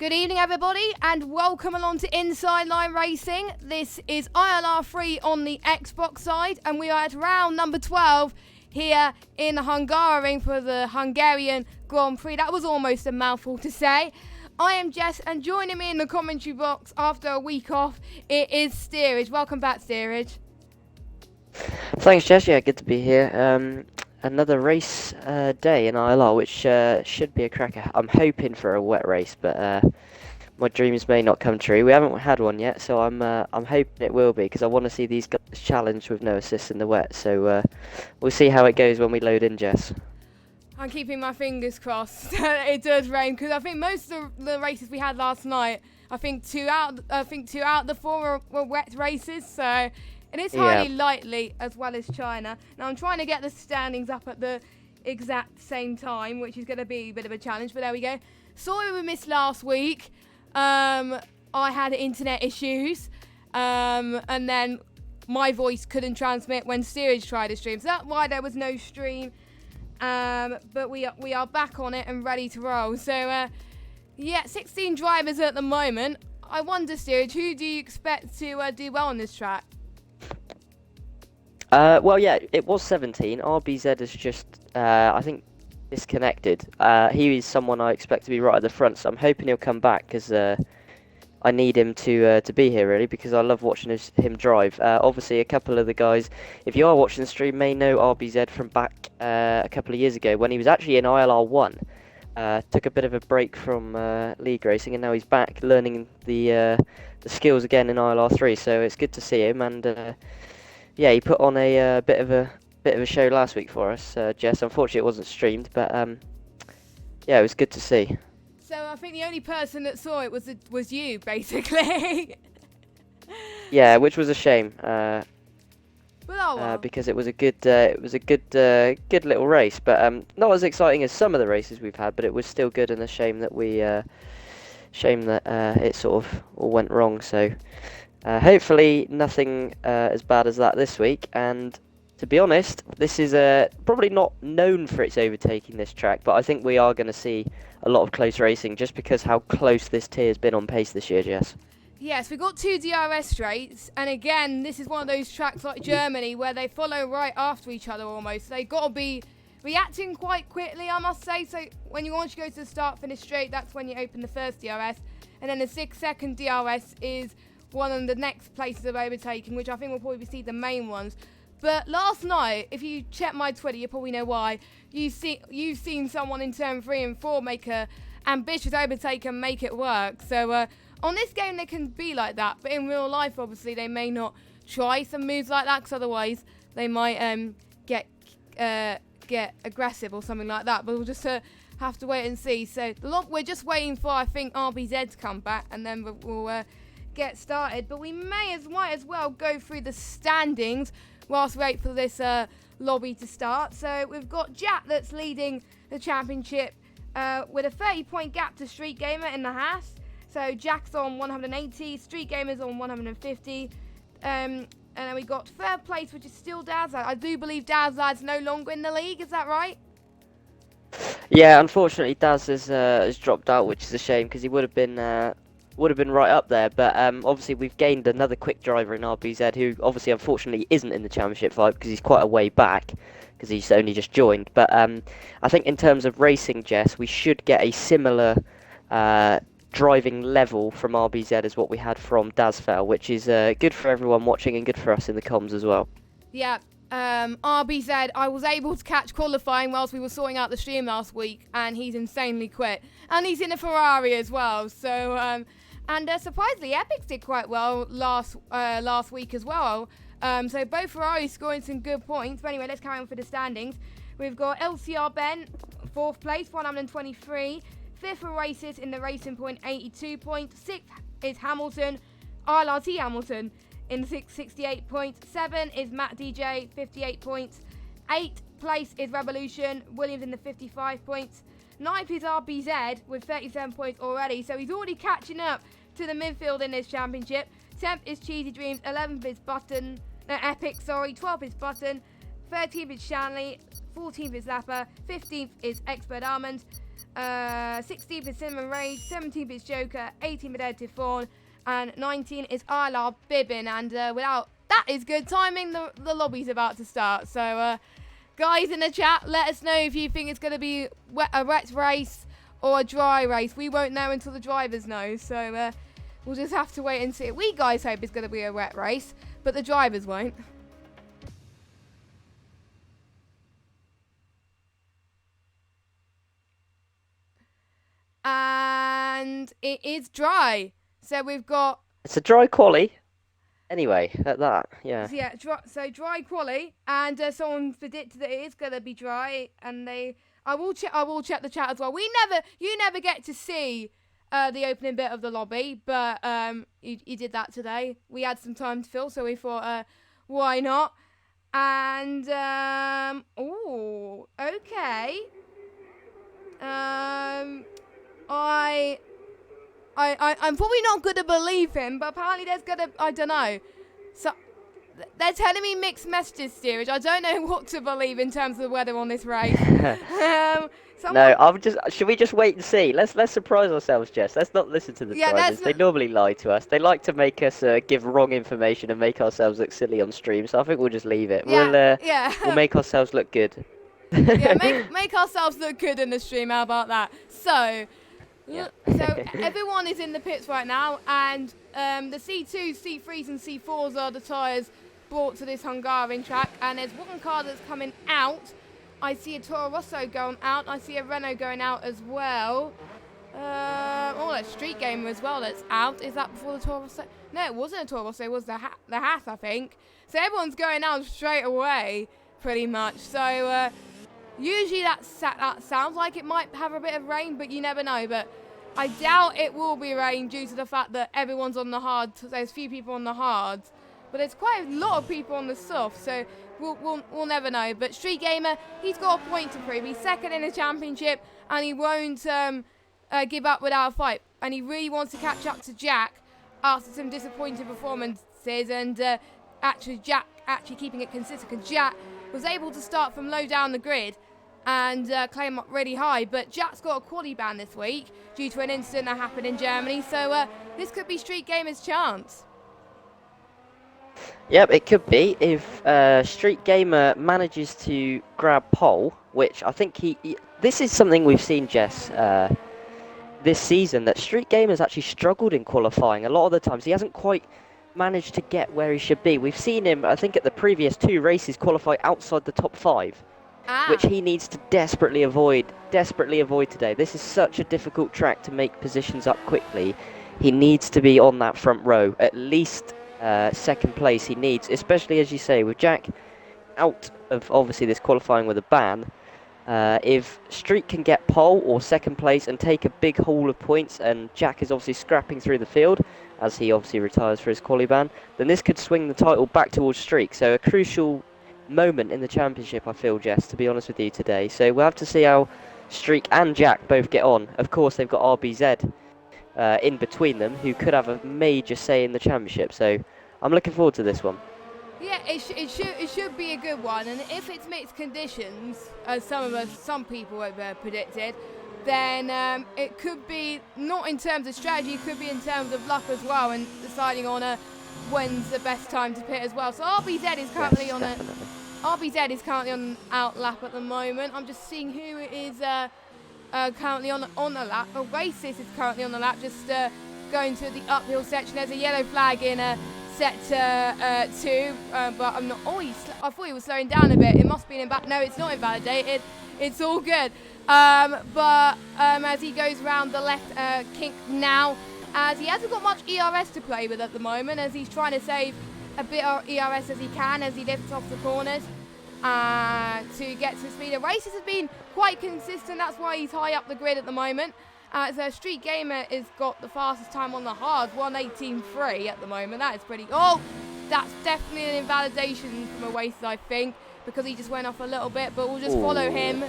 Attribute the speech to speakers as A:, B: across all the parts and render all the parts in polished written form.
A: Good evening, everybody, and welcome along to Inside Line Racing. This is ILR3 on the Xbox side, and we are at round number 12 here in Hungarian for the Hungarian Grand Prix. That was almost a mouthful to say. I am Jess, and joining me in the commentary box after a week off, it is Steerage. Welcome back, Steerage.
B: Thanks, Jess. Yeah, good to be here. Another race day in ILR, which should be a cracker. I'm hoping for a wet race, but my dreams may not come true. We haven't had one yet, so I'm hoping it will be, because I want to see these guys challenged with no assist in the wet. So we'll see how it goes when we load in, Jess.
A: I'm keeping my fingers crossed it does rain, because I think most of the races we had last night, I think two out of the four were wet races, so it is highly likely, as well as China. Now I'm trying to get the standings up at the exact same time, which is going to be a bit of a challenge, but there we go. Sorry we missed last week. I had internet issues, and then my voice couldn't transmit when Steerage tried to stream, so that's why there was no stream. But we are back on it and ready to roll. So, 16 drivers at the moment. I wonder, Steerage, who do you expect to do well on this track?
B: It was 17. RBZ is just, I think, disconnected. He is someone I expect to be right at the front, so I'm hoping he'll come back, because I need him to be here, really, because I love watching him drive. Obviously, a couple of the guys, if you are watching the stream, may know RBZ from back a couple of years ago when he was actually in ILR1. Took a bit of a break from league racing, and now he's back learning the skills again in ILR3. So it's good to see him, and he put on a bit of a show last week for us, Jess. Unfortunately, it wasn't streamed, but it was good to see.
A: So I think the only person that saw it was you, basically.
B: Yeah, which was a shame.
A: Well.
B: Because it was a good little race, but not as exciting as some of the races we've had, but it was still good, and a shame that it sort of all went wrong. So hopefully nothing as bad as that this week. And to be honest, this is probably not known for its overtaking, this track, but I think we are going to see a lot of close racing, just because how close this tier has been on pace this year, Jess.
A: Yes, we've got two DRS straights, and again, this is one of those tracks like Germany where they follow right after each other almost. They've got to be reacting quite quickly, I must say. So once you go to the start-finish straight, that's when you open the first DRS, and then the 6-second DRS is one of the next places of overtaking, which I think will probably see the main ones. But last night, if you check my Twitter, you probably know why. You've seen someone in turn 3 and 4 make a ambitious overtake and make it work. So on this game, they can be like that, but in real life, obviously, they may not try some moves like that, because otherwise they might get aggressive or something like that. But we'll just have to wait and see. So we're just waiting for, I think, RBZ to come back, and then we'll get started. But we might as well go through the standings whilst we wait for this lobby to start. So we've got Jack that's leading the championship with a 30-point gap to Street Gamer in the Haas. So Jack's on 180, Street Gamer's on 150. And then we got third place, which is still Dazlad. I do believe Dazlad's no longer in the league, is that right?
B: Yeah, unfortunately Daz has dropped out, which is a shame, because he would have been right up there. But obviously we've gained another quick driver in RBZ, who obviously unfortunately isn't in the championship fight, because he's quite a way back, because he's only just joined. But I think in terms of racing, Jess, we should get a similar driving level from RBZ as what we had from Dazfel, which is good for everyone watching and good for us in the comms as well.
A: Yeah, RBZ, I was able to catch qualifying whilst we were sorting out the stream last week, and he's insanely quick. And he's in a Ferrari as well, so and surprisingly, Epics did quite well last week as well. So both Ferraris scoring some good points. But anyway, let's carry on for the standings. We've got LCR Ben, 4th place, 123. 5th for Races in the Racing Point, 82 points. 6th is Hamilton, ILRT Hamilton in 68 points. 7 is Matt DJ, 58 points. 8th place is Revolution, Williams in the 55 points. 9th is RBZ with 37 points already, so he's already catching up to the midfield in this championship. 10th is Cheesy Dreams, 11th is Epic, 12th is Button. 13th is Shanley, 14th is Lapper, 15th is Expert Almond, 16th is Cinnamon Rage, 17th is Joker, 18th is Editive Fawn, and 19th is ILR Bibbin. And without that is good timing, the lobby's about to start. So guys in the chat, let us know if you think it's going to be a wet race or a dry race. We won't know until the drivers know, so we'll just have to wait and see. We guys hope it's going to be a wet race, but the drivers won't. And it is dry. So we've got...
B: It's a dry quali. Anyway, at that, yeah.
A: So yeah, dry quali. And someone predicted that it is going to be dry. And I will check the chat as well. You never get to see the opening bit of the lobby. But you did that today. We had some time to fill, so we thought, why not? And, okay. I'm probably not going to believe him, but apparently I don't know. So they're telling me mixed messages, steerage. I don't know what to believe in terms of the weather on this race.
B: No, should we just wait and see? Let's surprise ourselves, Jess. Let's not listen to the drivers. They normally lie to us. They like to make us give wrong information and make ourselves look silly on stream. So I think we'll just leave it. We'll make ourselves look good.
A: Yeah, make ourselves look good in the stream. How about that? So everyone is in the pits right now, and the C2s, C3s, and C4s are the tyres brought to this Hungarian track. And there's one car that's coming out. I see a Toro Rosso going out. I see a Renault going out as well. That's Street Gamer as well that's out. Is that before the Toro Rosso? No, it wasn't a Toro Rosso. It was the Haas, I think. So everyone's going out straight away, pretty much. So usually that sounds like it might have a bit of rain, but you never know. But I doubt it will be rain due to the fact that everyone's on the hard. There's few people on the hards, but there's quite a lot of people on the soft. So we'll never know. But Street Gamer, he's got a point to prove. He's second in the championship, and he won't give up without a fight. And he really wants to catch up to Jack after some disappointing performances. And Jack keeping it consistent, because Jack was able to start from low down the grid and climb up really high. But Jack's got a quali ban this week due to an incident that happened in Germany. So this could be Street Gamer's chance.
B: Yep, it could be if Street Gamer manages to grab pole, which I think this is something we've seen, Jess, this season, that Street Gamer's actually struggled in qualifying. A lot of the times he hasn't quite managed to get where he should be. We've seen him, I think, at the previous 2 races qualify outside the top 5, which he needs to desperately avoid today. This is such a difficult track to make positions up quickly. He needs to be on that front row, at least second place he needs, especially, as you say, with Jack out of obviously this qualifying with a ban. If Street can get pole or second place and take a big haul of points, and Jack is obviously scrapping through the field as he obviously retires for his quali ban, then this could swing the title back towards Street. So a crucial moment in the championship, I feel, Jess, to be honest with you today. So we'll have to see how Streak and Jack both get on. Of course, they've got RBZ in between them, who could have a major say in the championship. So I'm looking forward to this one.
A: Yeah, it should be a good one, and if it's mixed conditions, as some people have predicted, then it could be not in terms of strategy, it could be in terms of luck as well, and deciding on when's the best time to pit as well. So RBZ is currently on out lap at the moment. I'm just seeing who is currently on the lap. Oasis is currently on the lap, just going to the uphill section. There's a yellow flag in set 2, but I'm not. I thought he was slowing down a bit. It must be no, it's not invalidated. It's all good. But as he goes around the left kink now, as he hasn't got much ERS to play with at the moment, as he's trying to save a bit of ERS as he can as he lifts off the corners to get to speed. The races have been quite consistent. That's why he's high up the grid at the moment. So Street Gamer has got the fastest time on the hard, 1:18.3 at the moment. That is pretty. Oh, that's definitely an invalidation from Oasis, I think, because he just went off a little bit. But we'll just follow him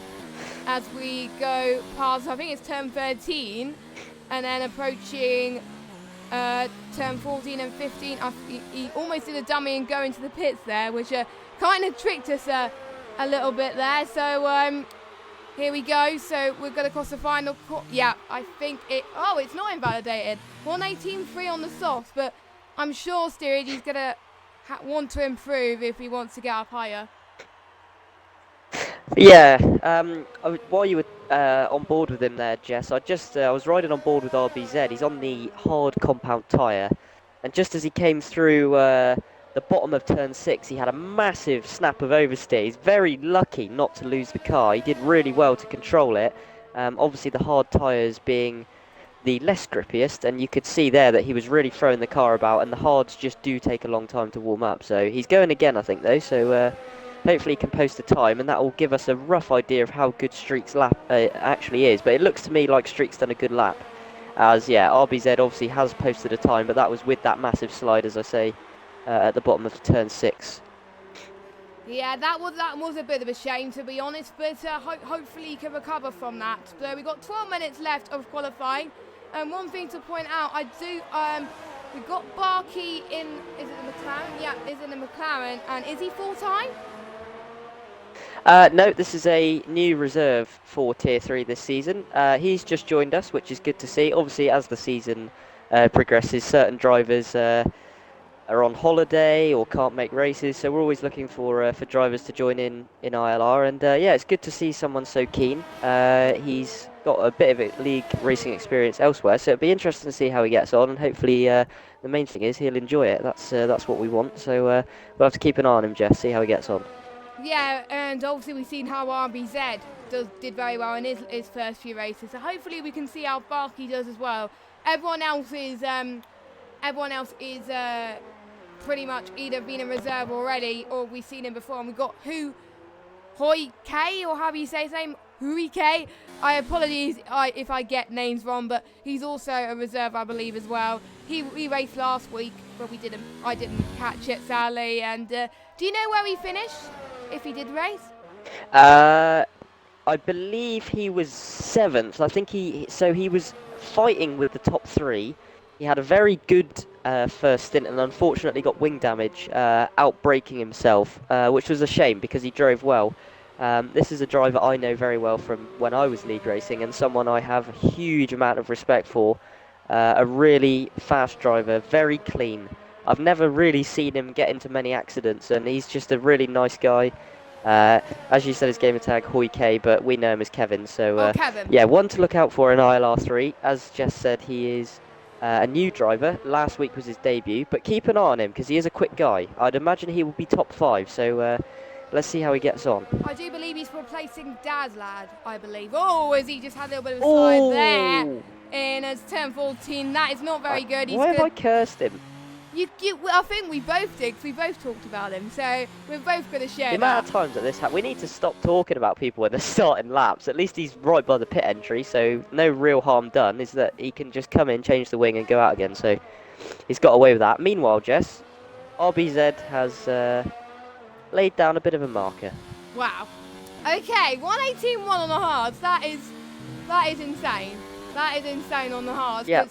A: as we go past. I think it's turn 13, and then approaching turn 14 and 15. He almost did a dummy and go into the pits there, which kind of tricked us a little bit there. So here we go. So we're going to cross the final. Yeah, I think it. Oh, it's not invalidated. 118.3 on the soft, but I'm sure Steerage's going to want to improve if he wants to get up higher.
B: Yeah, while you were on board with him there, Jess, I was riding on board with RBZ. He's on the hard compound tyre, and just as he came through the bottom of turn 6, he had a massive snap of oversteer. He's very lucky not to lose the car. He did really well to control it. Obviously, the hard tyres being the less grippiest, and you could see there that he was really throwing the car about, and the hards just do take a long time to warm up. So he's going again, I think, though, so hopefully he can post a time, and that will give us a rough idea of how good Streak's lap actually is. But it looks to me like Streak's done a good lap, as, yeah, RBZ obviously has posted a time, but that was with that massive slide, as I say, at the bottom of turn 6.
A: Yeah, that was a bit of a shame, to be honest, but hopefully he can recover from that. So we've got 12 minutes left of qualifying, and one thing to point out, we've got Barkey in, is it the McLaren? Yeah, is in the McLaren, and is he full-time?
B: No, this is a new reserve for Tier 3 this season. He's just joined us, which is good to see. Obviously, as the season progresses, certain drivers are on holiday or can't make races, so we're always looking for drivers to join in ILR, and yeah, it's good to see someone so keen. He's got a bit of a league racing experience elsewhere, so it'll be interesting to see how he gets on, and hopefully the main thing is he'll enjoy it. That's what we want, so we'll have to keep an eye on him, Jess, see how he gets on.
A: Yeah, and obviously we've seen how RBZ did very well in his first few races, so hopefully we can see how Barkey does as well. Everyone else is pretty much either been in reserve already or we've seen him before, and we've got Hoi K, or how do you say his name? Hui K. I apologize if I get names wrong, but he's also a reserve, I believe, as well. He raced last week, but I didn't catch it, sadly. And do you know where he finished, if he did race?
B: I believe he was 7th. I think he was fighting with the top 3. He had a very good first stint, and unfortunately got wing damage, out-braking himself, which was a shame because he drove well. This is a driver I know very well from when I was league racing, and someone I have a huge amount of respect for. A really fast driver, very clean. I've never really seen him get into many accidents, and he's just a really nice guy. As you said, his gamer tag Hoi K, but we know him as Kevin. So
A: Kevin.
B: yeah, one to look out for in ILR3. As Jess said, he is a new driver. Last week was his debut, but keep an eye on him because he is a quick guy. I'd imagine he will be top 5. So let's see how he gets on.
A: I do believe he's replacing Daz Lad, I believe. Oh, has he just had a little bit of a slide there in his turn 14? That is not very good.
B: Why have I cursed him?
A: I think we both did, because we both talked about him, so we're both going to share
B: the amount of times that this we need to stop talking about people when they're starting laps. At least he's right by the pit entry, so no real harm done. Is that he can just come in, change the wing, and go out again. So he's got away with that. Meanwhile, Jess, RBZ has laid down a bit of a marker.
A: Wow. Okay, 118.1 on the hards. That is insane. That is insane on the hards.
B: Yeah.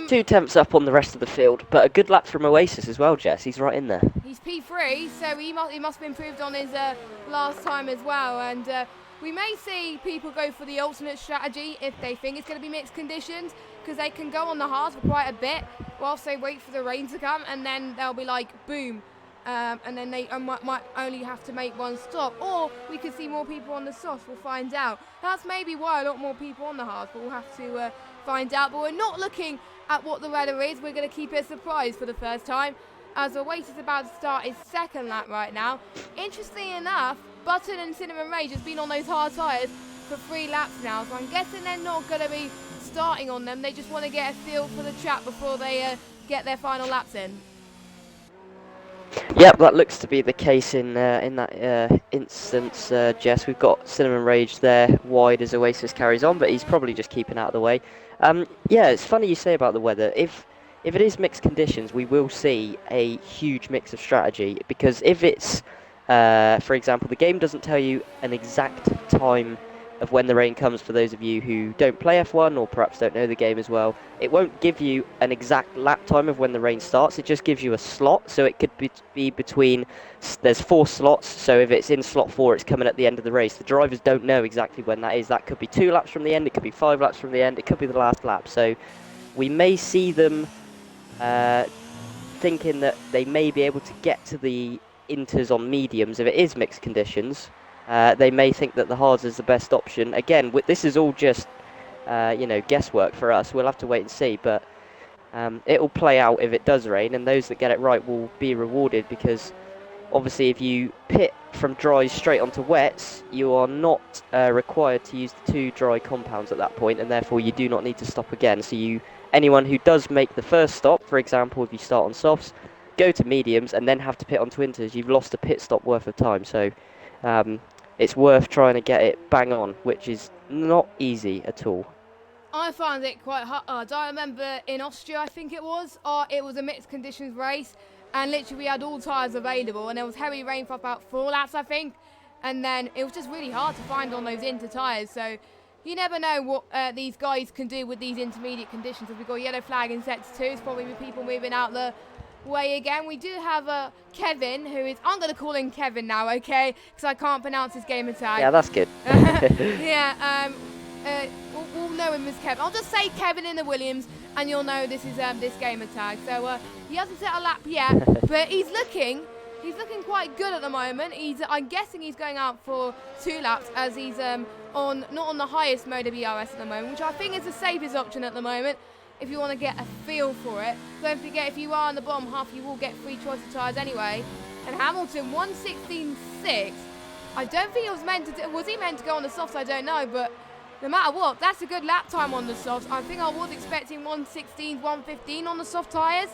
B: 2 tenths up on the rest of the field, but a good lap from Oasis as well, Jess. He's right in there.
A: He's P3, so he must have improved on his last time as well. And we may see people go for the alternate strategy if they think it's going to be mixed conditions, because they can go on the hards for quite a bit whilst they wait for the rain to come, and then they'll be like, boom. And then they might only have to make one stop. Or we could see more people on the soft. We'll find out. That's maybe why a lot more people on the hards, but we'll have to find out. But we're not looking at what the weather is. We're going to keep it a surprise for the first time, as Oasis is about to start his second lap right now. Interestingly enough, Button and Cinnamon Rage has been on those hard tyres for 3 laps now, so I'm guessing they're not going to be starting on them. They just want to get a feel for the track before they get their final laps in.
B: Yep, that looks to be the case in that instance, Jess. We've got Cinnamon Rage there wide as Oasis carries on, but he's probably just keeping out of the way. Yeah, it's funny you say about the weather. If it is mixed conditions, we will see a huge mix of strategy, because if it's, for example, the game doesn't tell you an exact time of when the rain comes, for those of you who don't play F1 or perhaps don't know the game as well, it won't give you an exact lap time of when the rain starts. It just gives you a slot, so it could be between, there's 4 slots, so if it's in slot 4, it's coming at the end of the race. The drivers don't know exactly when that is. That could be 2 laps from the end, it could be 5 laps from the end, it could be the last lap. So we may see them thinking that they may be able to get to the inters on mediums if it is mixed conditions. They may think that the hards is the best option. Again, this is all just guesswork for us. We'll have to wait and see, but it will play out if it does rain, and those that get it right will be rewarded, because obviously if you pit from dries straight onto wets, you are not required to use the 2 dry compounds at that point, and therefore you do not need to stop again. So anyone who does make the first stop, for example, if you start on softs, go to mediums and then have to pit onto winters, you've lost a pit stop worth of time. So it's worth trying to get it bang on, which is not easy at all.
A: I found it quite hard. I remember in Austria, I think it was a mixed conditions race, and literally we had all tyres available, and there was heavy rain for about 4 laps, I think, and then it was just really hard to find on those inter tyres. So you never know what these guys can do with these intermediate conditions. If we've got yellow flag in sets 2, it's probably with people moving out the way again. We do have Kevin, who is, I'm going to call him Kevin now, okay, because I can't pronounce his gamer tag.
B: Yeah, that's good.
A: Yeah, we'll know him as Kevin. I'll just say Kevin in the Williams, and you'll know this is this gamer tag. So he hasn't set a lap yet, but he's looking quite good at the moment. I'm guessing he's going out for 2 laps, as he's not on the highest mode of ERS at the moment, which I think is the safest option at the moment, if you want to get a feel for it. Don't forget, if you are in the bottom half, you will get free choice of tyres anyway. And Hamilton, 1:16.6. I don't think it was meant to. Was he meant to go on the softs? I don't know, but no matter what, that's a good lap time on the softs. I think I was expecting 1:16, 1:15 on the soft tyres.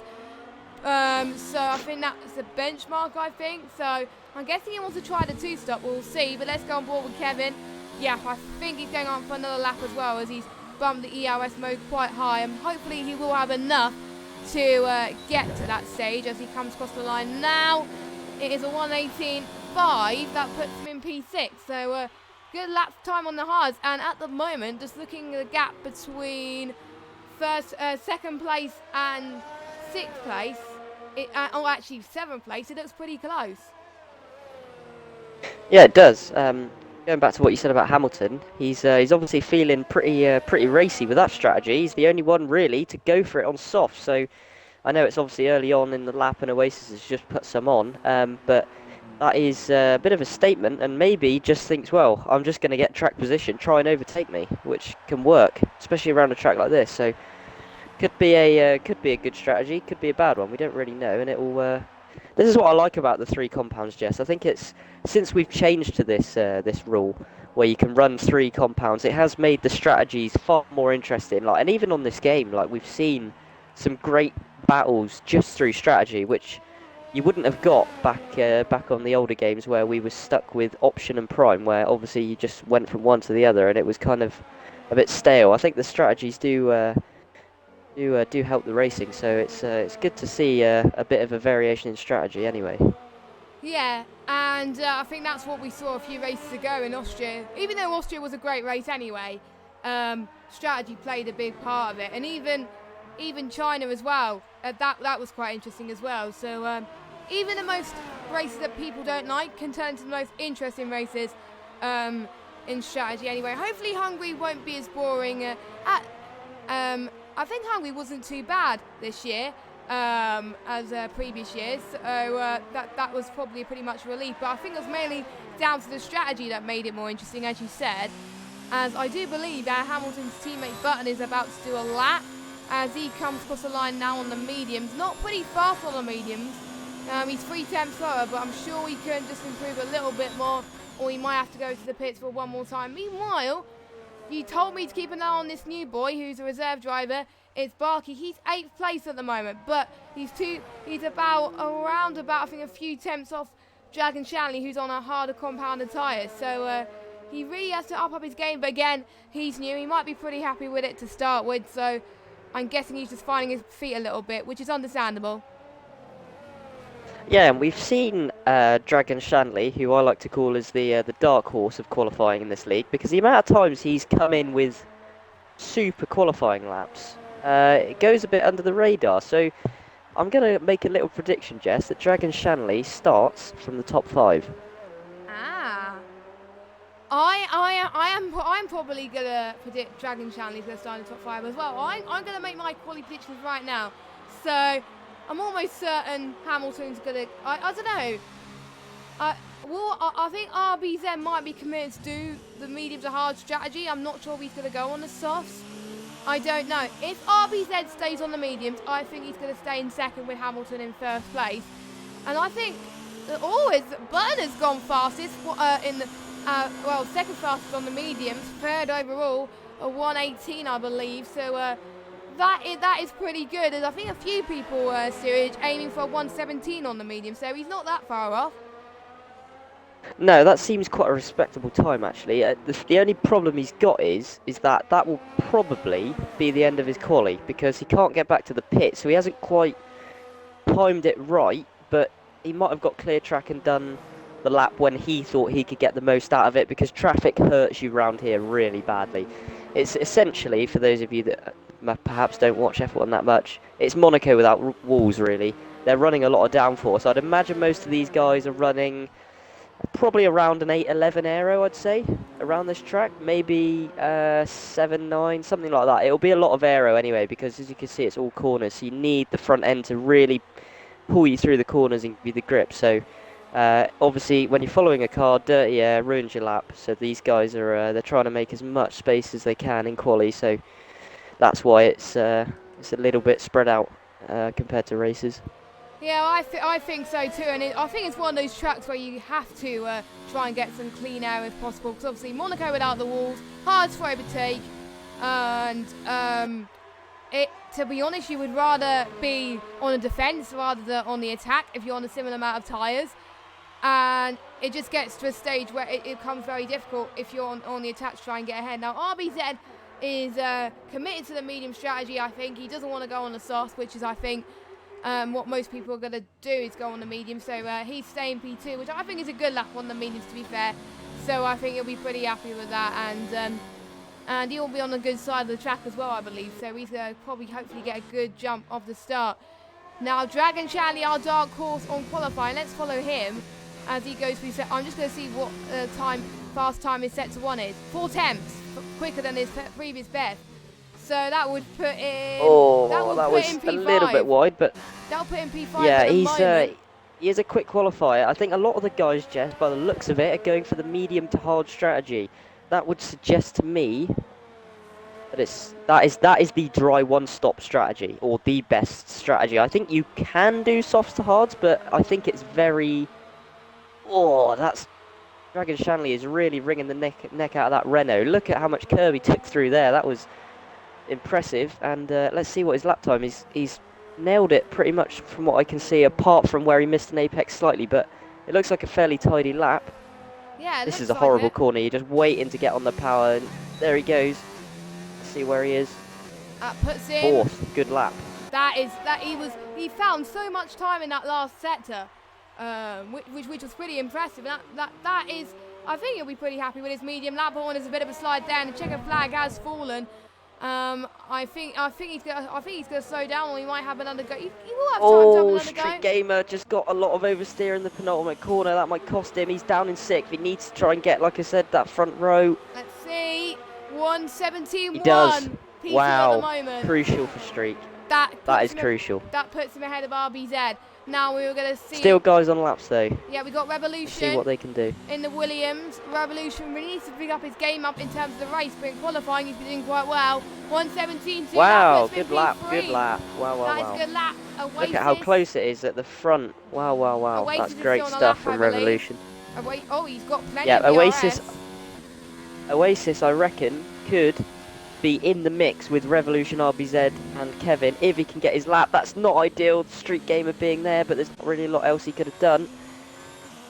A: So I think that's a benchmark, I think. So I'm guessing he wants to try the 2-stop. We'll see, but let's go on board with Kevin. Yeah, I think he's going on for another lap as well, as he's bumped the ERS mode quite high, and hopefully he will have enough to get to that stage as he comes across the line now. It is a 1:18.5 that puts him in P6, so good lap time on the hards. And at the moment, just looking at the gap between second place and 6th place, actually 7th place, it looks pretty close.
B: Yeah, it does. Going back to what you said about Hamilton, he's obviously feeling pretty racy with that strategy. He's the only one really to go for it on soft. So I know it's obviously early on in the lap, and Oasis has just put some on, but that is a bit of a statement, and maybe he just thinks, well, I'm just going to get track position, try and overtake me, which can work, especially around a track like this. So could be a good strategy, could be a bad one. We don't really know, and it will. This is what I like about the 3 compounds, Jess. I think it's, since we've changed to this rule where you can run 3 compounds, it has made the strategies far more interesting. Like, and even on this game, like, we've seen some great battles just through strategy, which you wouldn't have got back on the older games where we were stuck with option and prime, where obviously you just went from one to the other, and it was kind of a bit stale. I think the strategies do help the racing, so it's good to see a bit of a variation in strategy anyway.
A: Yeah, and I think that's what we saw a few races ago in Austria. Even though Austria was a great race anyway, strategy played a big part of it, and even China as well. That was quite interesting as well. So even the most races that people don't like can turn to the most interesting races in strategy anyway. Hopefully Hungary won't be as boring. I think Hungary wasn't too bad this year as previous years, so that was probably pretty much a relief. But I think it was mainly down to the strategy that made it more interesting, as you said, as I do believe that Hamilton's teammate Button is about to do a lap as he comes across the line now on the mediums. Not pretty fast on the mediums. He's 3/10 slower, but I'm sure he can just improve a little bit more, or he might have to go to the pits for one more time. Meanwhile, you told me to keep an eye on this new boy who's a reserve driver. It's Barkey. He's 8th place at the moment, but he's around about I think a few tenths off Dragon Shanley, who's on a harder compounded tyre. So he really has to up his game, but again, he's new. He might be pretty happy with it to start with, so I'm guessing he's just finding his feet a little bit, which is understandable.
B: Yeah, and we've seen Dragon Shanley, who I like to call as the dark horse of qualifying in this league, because the amount of times he's come in with super qualifying laps, it goes a bit under the radar. So I'm going to make a little prediction, Jess, that Dragon Shanley starts from the top 5.
A: Ah. I'm probably gonna predict Dragon Shanley's gonna start in the top 5 as well. I'm gonna make my quality predictions right now. So I'm almost certain Hamilton's gonna. I don't know. I think RBZ might be committed to do the medium to hard strategy. I'm not sure if he's gonna go on the softs. I don't know. If RBZ stays on the mediums, I think he's gonna stay in second with Hamilton in first place. And I think Button has gone fastest in the. Second fastest on the mediums, third overall, a 118, I believe. So that is pretty good. And I think a few people, Sirius, aiming for a 117 on the medium, so he's not that far off.
B: No, that seems quite a respectable time, actually. The only problem he's got is that will probably be the end of his quali, because he can't get back to the pit, so he hasn't quite timed it right, but he might have got clear track and done the lap when he thought he could get the most out of it, because traffic hurts you round here really badly. It's essentially, for those of you that perhaps don't watch F1 that much, it's Monaco without walls, really. They're running a lot of downforce. I'd imagine most of these guys are running probably around an 811 aero, I'd say, around this track. Maybe 7.9, something like that. It'll be a lot of aero anyway, because as you can see, it's all corners, so you need the front end to really pull you through the corners and give you the grip. So obviously, when you're following a car, dirty air ruins your lap. So these guys are they're trying to make as much space as they can in quali. So that's why it's a little bit spread out compared to races.
A: Yeah, I think so too, and I think it's one of those tracks where you have to try and get some clean air if possible. Because obviously Monaco without the walls, hard to overtake, and to be honest, you would rather be on a defence rather than on the attack if you're on a similar amount of tyres. And it just gets to a stage where it becomes very difficult if you're on the attack to try and get ahead. Now, RBZ is committed to the medium strategy, I think. He doesn't want to go on the soft, which is, I think, what most people are going to do is go on the medium. So he's staying P2, which I think is a good lap on the mediums, to be fair. So I think he'll be pretty happy with that. And he'll be on the good side of the track as well, I believe. So he's going to probably hopefully get a good jump off the start. Now, Dragon Shanley, our dark horse on qualifying. Let's follow him as he goes through. I'm just going to see what fast time his set to 1 is. 4 tenths, quicker than his previous best. So that would put in.
B: That was a little bit wide, but
A: that'll put in P5.
B: Yeah, he is a quick qualifier. I think a lot of the guys, Jess, by the looks of it, are going for the medium to hard strategy. That would suggest to me that that is the dry one-stop strategy, or the best strategy. I think you can do softs to hards, but I think it's very. That's Dragon Shanley is really wringing the neck out of that Renault. Look at how much curb he took through there. That was impressive. And let's see what his lap time is. He's nailed it pretty much from what I can see, apart from where he missed an apex slightly. But it looks like a fairly tidy lap.
A: Yeah,
B: this is a horrible corner. You're just waiting to get on the power. And there he goes. Let's see where he is.
A: That puts him
B: 4th. Good lap.
A: He found so much time in that last sector. Which was pretty impressive. That is, I think he'll be pretty happy with his medium lap. On is a bit of a slide down. The checkered flag has fallen. I think he's gonna slow down, or he might have another go. He will have time to have another go.
B: Street Gamer just got a lot of oversteer in the penultimate corner. That might cost him. He's down in 6th. He needs to try and get, like I said, that front row.
A: Let's see, 117.
B: He does.
A: P2
B: wow.
A: At the moment.
B: Crucial for Streak.
A: That is
B: crucial.
A: That puts him ahead of RBZ. Now we were going to see.
B: Still guys on laps though.
A: Yeah, we got Revolution.
B: Let's see what they can do.
A: In the Williams. Revolution really needs to pick up his game up in terms of the race, but in qualifying he's been doing quite well. 117.
B: Wow, good lap, good lap. Wow.
A: That is a good lap. Oasis.
B: Look at how close it is at the front. Wow.
A: Oasis.
B: That's great stuff from Revolution.
A: He's got plenty.
B: Yeah,
A: of
B: Oasis, I reckon, could be in the mix with Revolution, RBZ and Kevin if he can get his lap. That's not ideal, Street Gamer being there, but there's not really a lot else he could have done.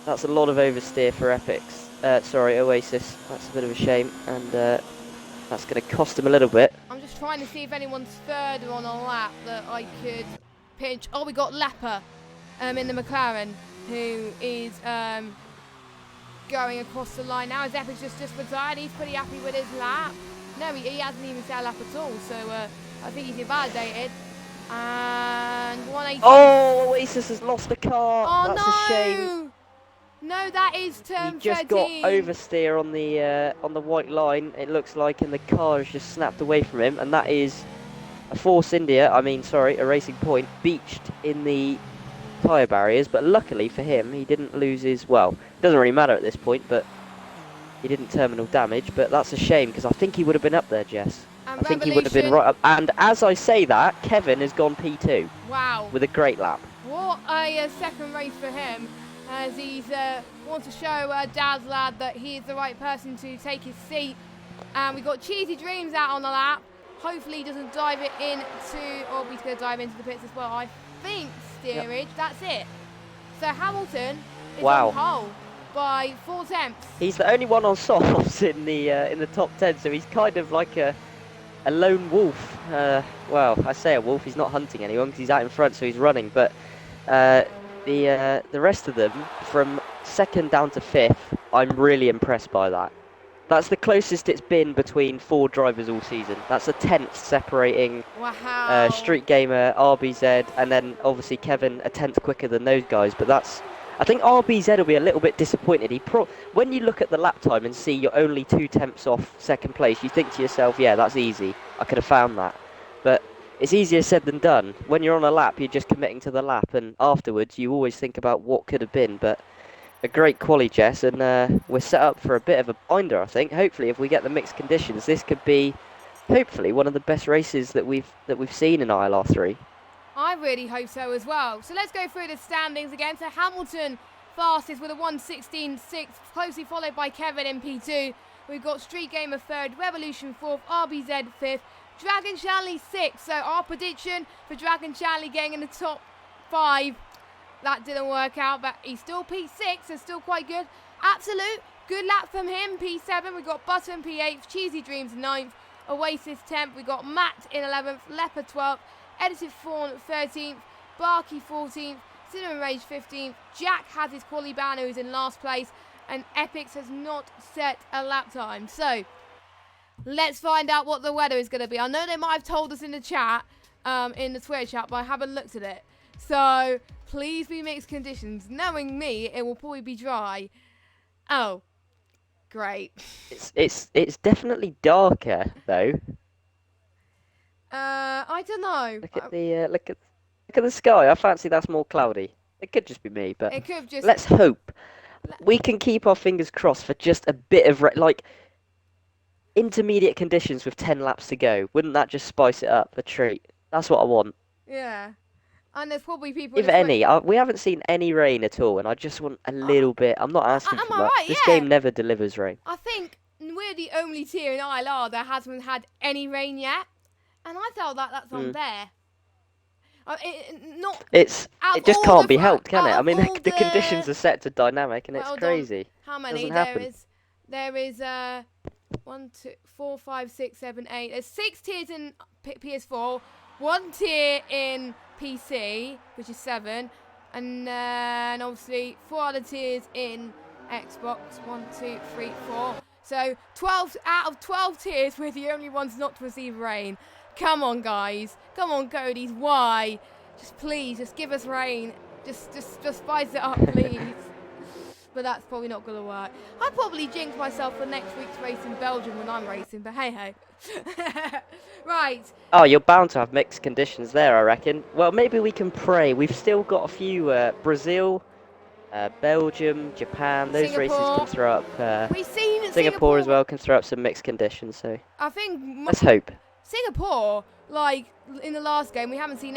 B: That's a lot of oversteer for Oasis. That's a bit of a shame, and that's going to cost him a little bit.
A: I'm just trying to see if anyone's further on a lap that I could pinch. Oh, we got Lapper. in the McLaren, who is going across the line now. As Epic's just retired, he's pretty happy with his lap. No, he hasn't even set a lap at all, so I think he's invalidated. And 180.
B: Oh, Oasis has lost the car.
A: Oh,
B: That's
A: no!
B: a shame.
A: No, that is turn
B: He just
A: 13.
B: got oversteer on the white line, it looks like, and the car has just snapped away from him, and that is a a Racing Point, beached in the tyre barriers, but luckily for him, he didn't lose his, well, it doesn't really matter at this point, but he didn't terminal damage, but that's a shame, because I think he would have been up there, Jess.
A: And
B: I think he would have been right up, and as I say that, Kevin has gone P2.
A: Wow.
B: With a great lap.
A: What a second race for him, as he's wants to show Dad's lad that he is the right person to take his seat. And we've got Cheesy Dreams out on the lap. Hopefully he doesn't dive it into, or he's going to dive into the pits as well. I think steerage, that's it. So Hamilton is on pole by 4 tenths.
B: He's the only one on softs in the top 10, so he's kind of like a lone wolf. Well, I say a wolf, he's not hunting anyone because he's out in front, so he's running, but the rest of them, from 2nd down to 5th, I'm really impressed by that. That's the closest it's been between 4 drivers all season. That's a 10th separating Street Gamer, RBZ, and then obviously Kevin a 10th quicker than those guys. But I think RBZ will be a little bit disappointed. When you look at the lap time and see you're only 2 tenths off 2nd place, you think to yourself, yeah, that's easy. I could have found that. But it's easier said than done. When you're on a lap, you're just committing to the lap, and afterwards you always think about what could have been. But a great quali, Jess, and we're set up for a bit of a binder, I think. Hopefully, if we get the mixed conditions, this could be, hopefully, one of the best races that we've seen in ILR3.
A: I really hope so as well. So let's go through the standings again. So Hamilton fastest with a 1:16.6, closely followed by Kevin in P2. We've got Street Gamer 3rd, Revolution 4th, RBZ 5th, Dragon Shanley 6th. So our prediction for Dragon Shanley getting in the top 5. That didn't work out, but he's still P6, so still quite good. Absolute, good lap from him, P7. We've got Button P8, Cheesy Dreams 9th, Oasis 10th. We've got Matt in 11th, Leopard 12th, Edited Fawn 13th, Barkey 14th, Cinnamon Rage 15th. Jack has his quali banner, who's in last place, and Epix has not set a lap time. So, let's find out what the weather is going to be. I know they might have told us in the chat, in the Twitter chat, but I haven't looked at it. So, please be mixed conditions. Knowing me, it will probably be dry. Oh, great.
B: It's definitely darker though.
A: I don't know.
B: Look at the look at the sky. I fancy that's more cloudy. It could just be me, but
A: it could just.
B: Let's hope we can keep our fingers crossed for just a bit of like intermediate conditions with 10 laps to go. Wouldn't that just spice it up? A treat. That's what I want.
A: Yeah. And there's probably people.
B: If any, we haven't seen any rain at all, and I just want a little bit. I'm not asking for much. This game never delivers rain.
A: I think we're the only tier in ILR that hasn't had any rain yet, and I felt that that's unfair.
B: It just can't be helped, can it? I mean, the conditions are set to dynamic, and it's crazy.
A: How many? There is 1, 2, 4, 5, 6, 7, 8. There's 6 tiers in PS4, 1 tier in PC, which is 7, and then obviously 4 other tiers in Xbox. 1, 2, 3, 4. So 12 out of 12 tiers, we're the only ones not to receive rain. Come on, guys. Come on, Cody's. Why? Please, just give us rain. Just spice it up, please. But that's probably not going to work. I'd probably jinx myself for next week's race in Belgium when I'm racing, but hey-ho. Right.
B: Oh, you're bound to have mixed conditions there, I reckon. Well, maybe we can pray. We've still got a few Brazil, Belgium, Japan. Those races can throw up.
A: We've seen
B: Singapore as well can throw up some mixed conditions. So
A: I think
B: let's hope.
A: Singapore, like in the last game, we haven't seen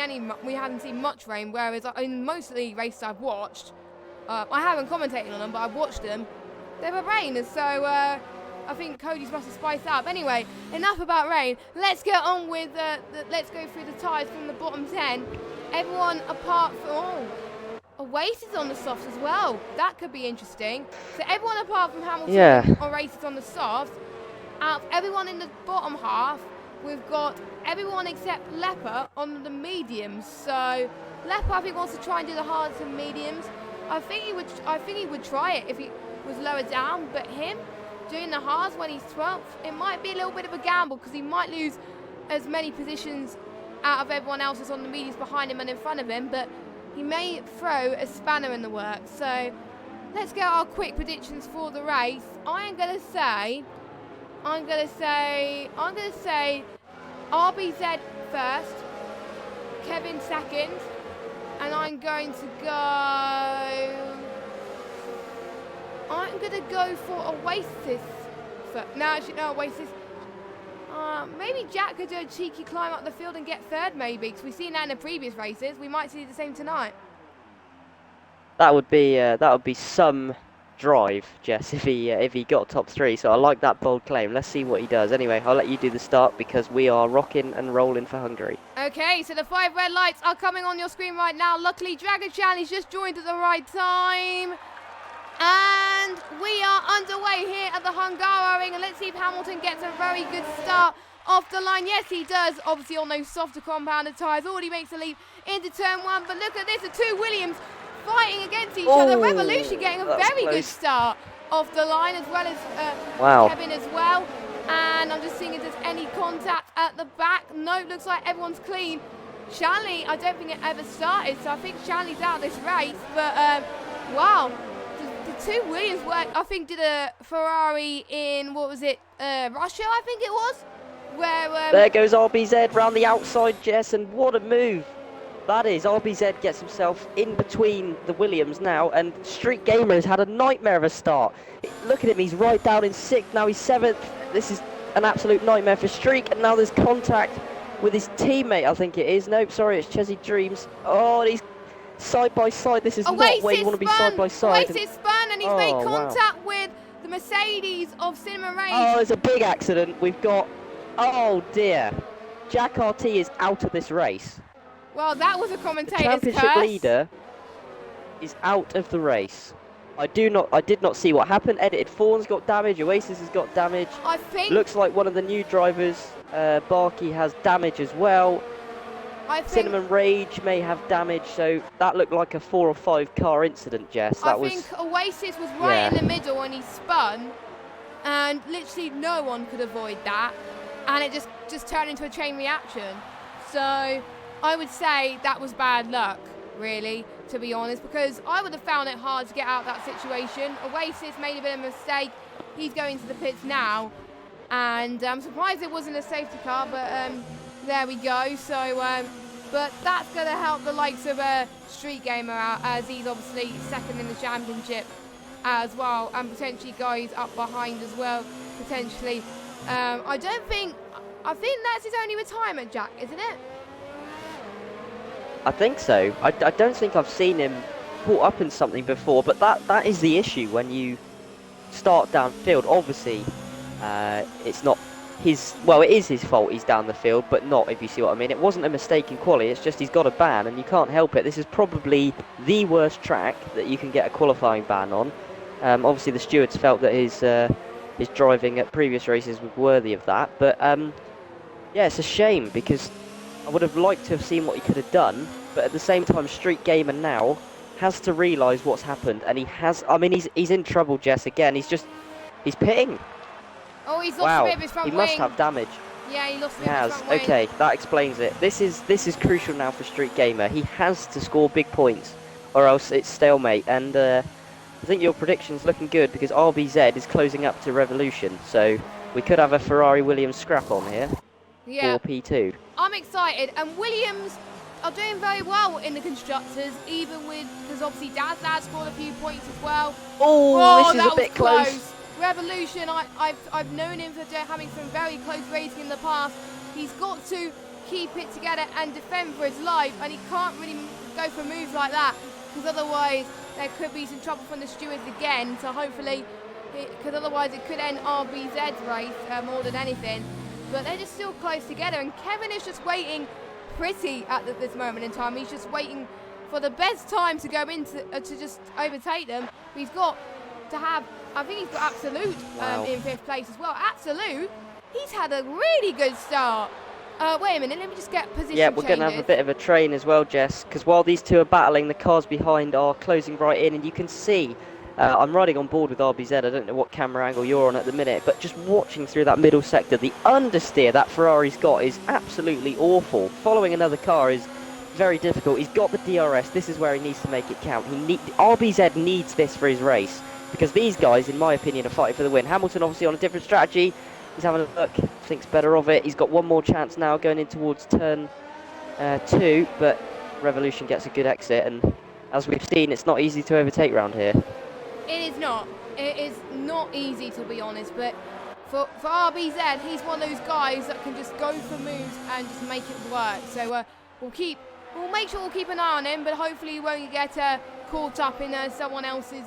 A: much rain. Whereas in mostly races I've watched, I haven't commentated on them, but I've watched them. There were rain, so I think Cody's must have spiced up. Anyway, enough about rain. Let's get on with let's go through the tyres from the bottom 10. Everyone apart from Oasis on the softs as well. That could be interesting. So everyone apart from Hamilton or Oasis on the softs. Out of everyone in the bottom half, we've got everyone except Leper on the mediums. So Lepo, I think, wants to try and do the hards and mediums. I think he would try it if he was lower down, but him doing the hards when he's 12th, it might be a little bit of a gamble because he might lose as many positions out of everyone else that's on the mediums behind him and in front of him, but he may throw a spanner in the works. So let's get our quick predictions for the race. I'm gonna say RBZ first, Kevin second, and I'm gonna go for Oasis. No, actually, no, Oasis. Maybe Jack could do a cheeky climb up the field and get third, maybe, because we've seen that in the previous races. We might see the same tonight.
B: That would be some drive, Jess, if he got top 3. So I like that bold claim. Let's see what he does. Anyway, I'll let you do the start because we are rocking and rolling for Hungary.
A: Okay, so the 5 red lights are coming on your screen right now. Luckily, Dragon Challenge just joined at the right time. And we are underway here at the Hungaroring, and let's see if Hamilton gets a very good start off the line. Yes, he does, obviously on those softer compounded tyres. Already makes a leap into turn 1, but look at this, the two Williams fighting against each other. Revolution getting a very good start off the line, as well as Kevin as well. And I'm just seeing if there's any contact at the back. No, looks like everyone's clean. Shanley, I don't think it ever started, so I think Shanley's out of this race, but wow. The two Williams work, I think, did a Ferrari in, what was it, Russia, I think it was? Where
B: there goes RBZ round the outside, Jess, and what a move. That is, RBZ gets himself in between the Williams now, and Street Gamer has had a nightmare of a start. Look at him, he's right down in 6th, now he's 7th. This is an absolute nightmare for Streak, and now there's contact with his teammate, I think it is. Nope, sorry, it's Chesney Dreams. Oh, and he's side by side. This is not where you want to be side by side.
A: Oasis spun, and he's made contact with the Mercedes of Cinema Rage.
B: Oh, there's a big accident. We've got, oh dear, Jack RT is out of this race.
A: Well, that was a commentator's
B: championship
A: curse.
B: leader is out of the race. I did not see what happened. Edited Fawn's got damage. Oasis has got damage.
A: I think.
B: Looks like one of the new drivers, Barkey, has damage as well. Cinnamon Rage may have damage, so that looked like a 4 or 5 car incident, Jess.
A: I think Oasis was right in the middle and he spun, and literally no one could avoid that, and it just turned into a chain reaction. So I would say that was bad luck, really, to be honest, because I would have found it hard to get out of that situation. Oasis made a bit of a mistake. He's going to the pits now, and I'm surprised it wasn't a safety car, but there we go. So, but that's going to help the likes of Street Gamer out, as he's obviously second in the championship as well, and potentially guys up behind as well, potentially. I think that's his only retirement, Jack, isn't it?
B: I think so. I don't think I've seen him caught up in something before, but that is the issue when you start downfield. Obviously, it's not his, well, it is his fault he's down the field, but not, if you see what I mean. It wasn't a mistake in quali, it's just he's got a ban and you can't help it. This is probably the worst track that you can get a qualifying ban on. Obviously the stewards felt that his driving at previous races was worthy of that, but yeah, it's a shame because I would have liked to have seen what he could have done, but at the same time, Street Gamer now has to realise what's happened, and he has, I mean, he's in trouble, Jess, again. He's pitting.
A: Oh, he's lost a bit of his front wing.
B: He must have damage.
A: Yeah, he lost a bit of his front wing.
B: Okay, that explains it. This is crucial now for Street Gamer. He has to score big points, or else it's stalemate, and I think your prediction's looking good because RBZ is closing up to Revolution, so we could have a Ferrari Williams scrap on here.
A: Yeah.
B: For P2.
A: I'm excited, and Williams are doing very well in the constructors, even with, because obviously Dad's Lad scored a few points as well.
B: Oh, this is a bit close.
A: Revolution, I've known him for having some very close racing in the past. He's got to keep it together and defend for his life, and he can't really go for moves like that, because otherwise there could be some trouble from the stewards again. So hopefully, because otherwise it could end RBZ's race more than anything. But they're just still close together, and Kevin is just waiting pretty at this moment in time. He's just waiting for the best time to go into to just overtake them. He's got to have, I think he's got Absolute in 5th place as well. Absolute, he's had a really good start. Wait a minute, let me just get position
B: Yeah, we're going to have a bit of a train as well, Jess, because while these two are battling, the cars behind are closing right in, and you can see, I'm riding on board with RBZ, I don't know what camera angle you're on at the minute, but just watching through that middle sector, the understeer that Ferrari's got is absolutely awful. Following another car is very difficult. He's got the DRS, this is where he needs to make it count. RBZ needs this for his race, because these guys, in my opinion, are fighting for the win. Hamilton obviously on a different strategy. He's having a look, thinks better of it. He's got one more chance now going in towards turn 2, but Revolution gets a good exit, and as we've seen, it's not easy to overtake round here.
A: It is not. It is not easy, to be honest, but for RBZ, he's one of those guys that can just go for moves and just make it work. So we'll make sure we'll keep an eye on him, but hopefully he won't get caught up in someone else's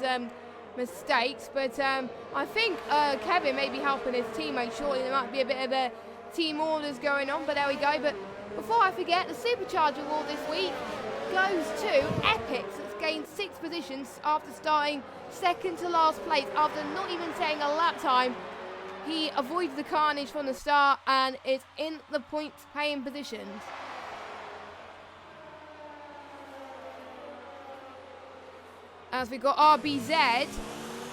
A: mistakes. But I think Kevin may be helping his teammate. Surely there might be a bit of a team orders going on, but there we go. But before I forget, the Supercharger award this week goes to Epix, that's gained 6 positions after starting second to last place after not even saying a lap time. He avoided the carnage from the start and is in the points paying positions. As we got RBZ,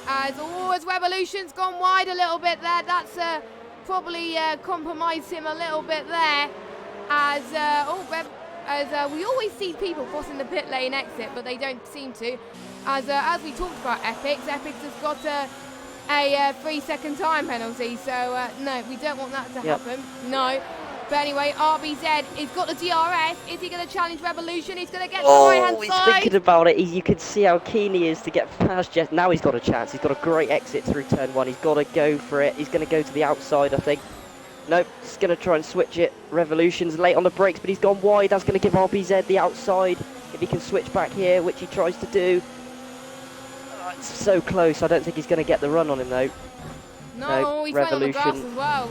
A: as Revolution's gone wide a little bit there. That's probably compromised him a little bit there. As we always see people crossing the pit lane exit, but they don't seem to. As we talked about Epix has got a 3-second time penalty, so no, we don't want that to happen. No. But anyway, RBZ, he's got the DRS. Is he going to challenge Revolution? He's going to get to the right-hand side.
B: He's thinking about it. You can see how keen he is to get past Jess. Now he's got a chance. He's got a great exit through turn 1. He's got to go for it. He's going to go to the outside, I think. Nope, he's going to try and switch it. Revolution's late on the brakes, but he's gone wide. That's going to give RBZ the outside. If he can switch back here, which he tries to do. Oh, it's so close. I don't think he's going to get the run on him, though.
A: No, he's running on the grass as well.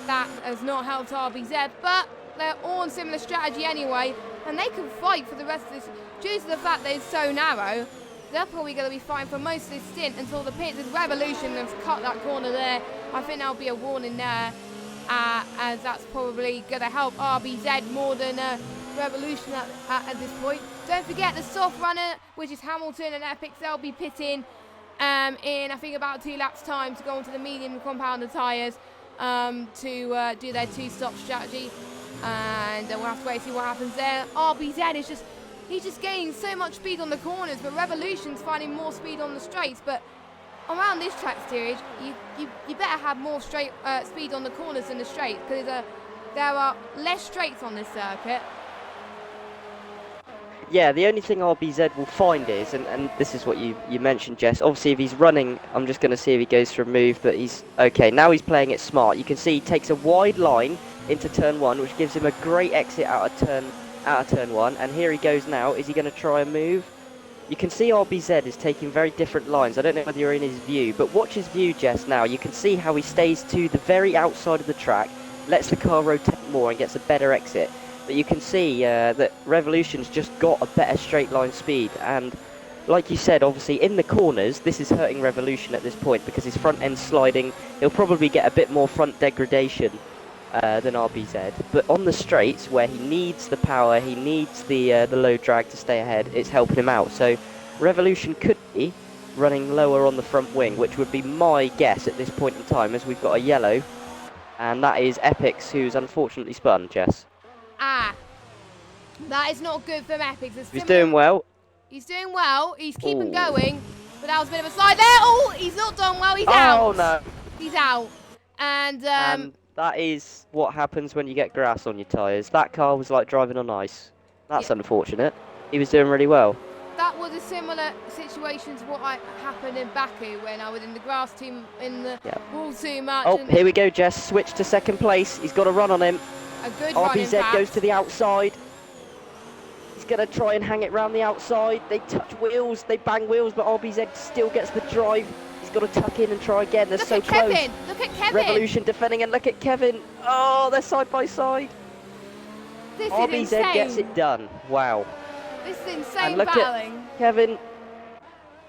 A: That has not helped RBZ, but they're all on similar strategy anyway, and they can fight for the rest of this. Due to the fact that it's so narrow, they're probably going to be fighting for most of this stint until the pits. As Revolution has cut that corner there, I think there'll be a warning there, as that's probably going to help RBZ more than Revolution at this point. Don't forget the soft runner, which is Hamilton and Epix. They'll be pitting in, I think, about 2 laps' time to go onto the medium compounder tyres. To do their 2-stop strategy, and we'll have to wait and see what happens there. RBZ he's just gaining so much speed on the corners, but Revolution's finding more speed on the straights. But around this track steerage, you better have more straight speed on the corners than the straights, because there are less straights on this circuit.
B: Yeah, the only thing RBZ will find is, and this is what you mentioned, Jess, obviously if he's running, I'm just going to see if he goes for a move, but he's, okay, now he's playing it smart. You can see he takes a wide line into turn 1, which gives him a great exit out of turn 1, and here he goes now. Is he going to try a move? You can see RBZ is taking very different lines. I don't know whether you're in his view, but watch his view, Jess, now. You can see how he stays to the very outside of the track, lets the car rotate more and gets a better exit. But you can see that Revolution's just got a better straight line speed, and like you said, obviously in the corners this is hurting Revolution at this point because his front end's sliding. He'll probably get a bit more front degradation than RBZ, but on the straights where he needs the power, he needs the low drag to stay ahead, it's helping him out. So Revolution could be running lower on the front wing, which would be my guess at this point in time, as we've got a yellow, and that is Epix, who's unfortunately spun, Jess.
A: That is not good for Epix.
B: He's doing well.
A: He's doing well. He's keeping going, but that was a bit of a slide there. Oh, he's not done well. He's out.
B: Oh no.
A: He's out. And
B: that is what happens when you get grass on your tyres. That car was like driving on ice. That's unfortunate. He was doing really well.
A: That was a similar situation to what happened in Baku when I was in the grass team in the wall team match.
B: Oh, here we go, Jess. Switch to second place. He's got a run on him.
A: A good
B: RBZ goes to the outside. He's going to try and hang it round the outside. They touch wheels, they bang wheels, but RBZ still gets the drive. He's got to tuck in and try again. They're so close.
A: Look at Kevin.
B: Revolution defending, and look at Kevin. Oh, they're side by side.
A: This
B: RBZ
A: is insane.
B: gets it done. Wow.
A: This is insane
B: and look
A: battling.
B: At Kevin.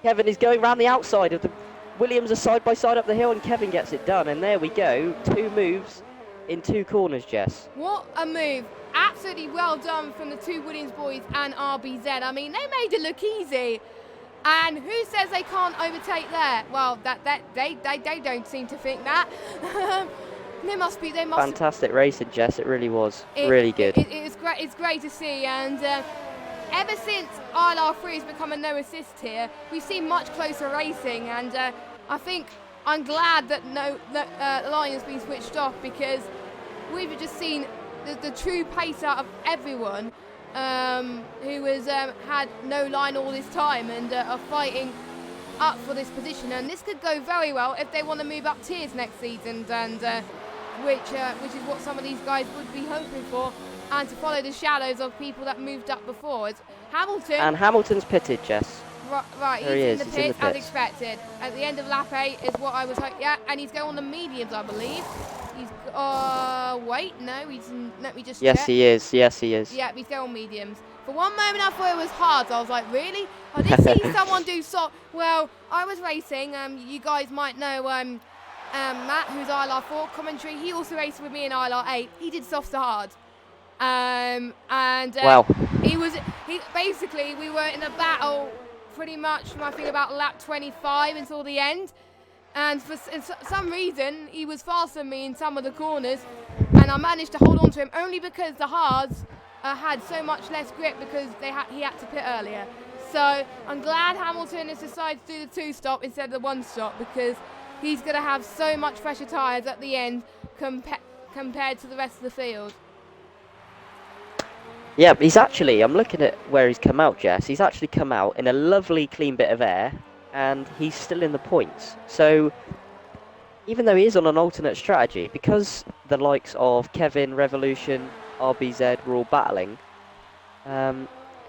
B: Kevin is going round the outside of the Williams are side by side up the hill, and Kevin gets it done. And there we go. 2 moves. in 2 corners, Jess.
A: What a move. Absolutely well done from the two Williams boys and RBZ. I mean, they made it look easy. And who says they can't overtake there? Well, they don't seem to think that. They must.
B: Fantastic racing, Jess. It really was. Really good.
A: It's great. It's great to see. And ever since ILR3 has become a no assist here, we've seen much closer racing. And I think I'm glad that the line has been switched off, because we've just seen the true pace out of everyone who has had no line all this time and are fighting up for this position. And this could go very well if they want to move up tiers next season, and which is what some of these guys would be hoping for, and to follow the shadows of people that moved up before. It's Hamilton.
B: And Hamilton's pitted, Jess.
A: Right,
B: he's
A: in the pit as expected. At the end of lap 8 is what I was hoping. Yeah, and he's going on the mediums, I believe. He's wait, no, he's. Let me just.
B: Yes,
A: check.
B: he is. Yes, he is.
A: Yeah, he's going on mediums. For one moment, I thought it was hard. I was like, really? I did see someone do Well, I was racing. You guys might know. Matt, who's ILR4 commentary. He also raced with me in ILR8. He did soft to hard.
B: Wow.
A: He basically, we were in a battle pretty much from I think about lap 25 until the end, and for some reason he was faster than me in some of the corners, and I managed to hold on to him only because the hards had so much less grip because he had to pit earlier. So I'm glad Hamilton has decided to do the 2-stop instead of the 1-stop, because he's going to have so much fresher tyres at the end compared to the rest of the field.
B: Yeah, I'm looking at where he's come out, Jess. He's actually come out in a lovely clean bit of air, and he's still in the points. So even though he is on an alternate strategy, because the likes of Kevin, Revolution, RBZ were all battling,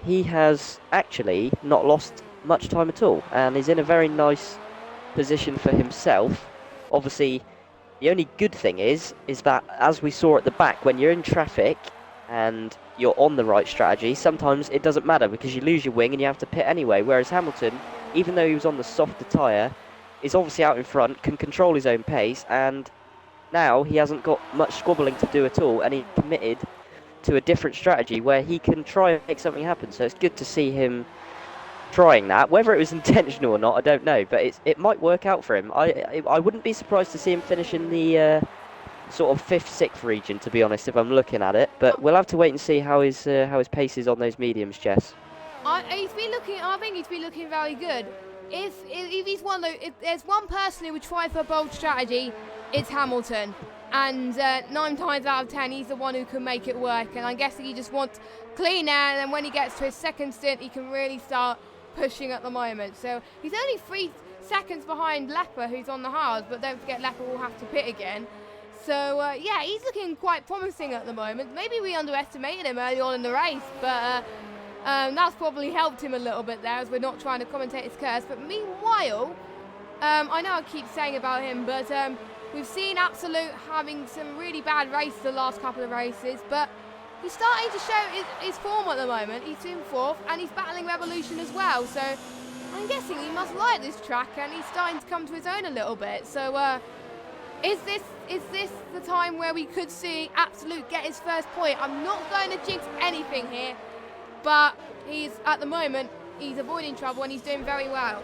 B: he has actually not lost much time at all, and is in a very nice position for himself. Obviously, the only good thing is that, as we saw at the back, when you're in traffic and you're on the right strategy, sometimes it doesn't matter because you lose your wing and you have to pit anyway. Whereas Hamilton, even though he was on the softer tyre, is obviously out in front, can control his own pace, and now he hasn't got much squabbling to do at all, and he committed to a different strategy where he can try and make something happen. So it's good to see him trying that. Whether it was intentional or not, I don't know, but it might work out for him. I wouldn't be surprised to see him finish in the sort of 5th, 6th region, to be honest, if I'm looking at it. But we'll have to wait and see how his pace is on those mediums, Jess.
A: I think he's been looking very good. If there's one person who would try for a bold strategy, it's Hamilton. And 9 times out of 10, he's the one who can make it work. And I'm guessing he just wants clean air, and then when he gets to his second stint, he can really start pushing at the moment. So he's only 3 seconds behind Leper, who's on the hard, but don't forget Leper will have to pit again. So, yeah, he's looking quite promising at the moment. Maybe we underestimated him early on in the race, but that's probably helped him a little bit there, as we're not trying to commentate his curse. But meanwhile, I know I keep saying about him, but we've seen Absolute having some really bad races the last couple of races, but he's starting to show his form at the moment. He's in 4th, and he's battling Revolution as well. So I'm guessing he must like this track, and he's starting to come to his own a little bit. So is this the time where we could see Absolute get his first point? I'm not going to jinx anything here, but at the moment he's avoiding trouble and he's doing very well.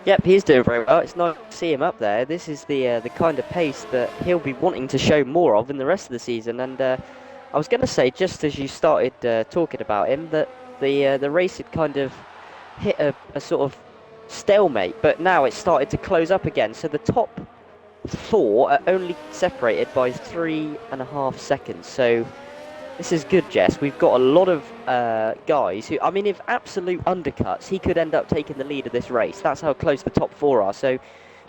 B: Yep, he's doing very well. It's nice to see him up there. This is the kind of pace that he'll be wanting to show more of in the rest of the season. And I was going to say, just as you started talking about him, that the race had kind of hit a sort of stalemate, but now it's started to close up again. So the top 4 are only separated by 3.5 seconds. So this is good, Jess. We've got a lot of guys who, I mean, if Absolute undercuts, he could end up taking the lead of this race. That's how close the top 4 are. So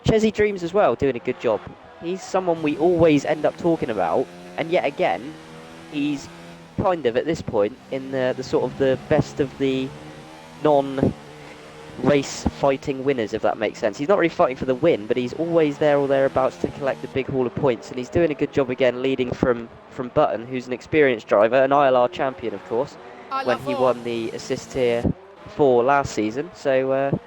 B: Chesy Dreams as well, doing a good job. He's someone we always end up talking about, and yet again, he's kind of at this point in the sort of the best of the non-race fighting winners, if that makes sense. He's not really fighting for the win, but he's always there or thereabouts to collect a big haul of points, and he's doing a good job again, leading from Button, who's an experienced driver, an ILR champion, of course, when he won the assist tier 4 last season. So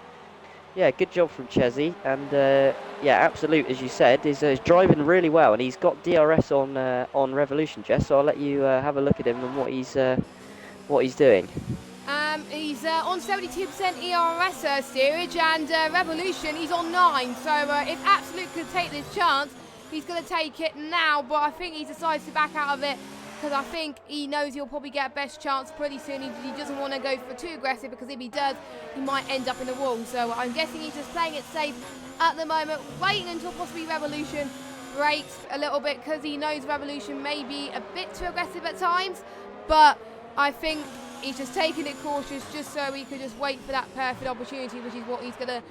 B: Yeah, good job from Chesney, and yeah, Absolute, as you said, is driving really well, and he's got DRS on Revolution, Jess. So I'll let you have a look at him and what he's doing.
A: He's on 72% ERS steerage, and Revolution, he's on 9. So if Absolute could take this chance, he's going to take it now. But I think he decides to back out of it because I think he knows he'll probably get a best chance pretty soon. He doesn't want to go for too aggressive because if he does, he might end up in the wall. So I'm guessing he's just playing it safe at the moment, waiting until possibly Revolution breaks a little bit because he knows Revolution may be a bit too aggressive at times. But I think he's just taking it cautious just so he could just wait for that perfect opportunity, which is what he's going to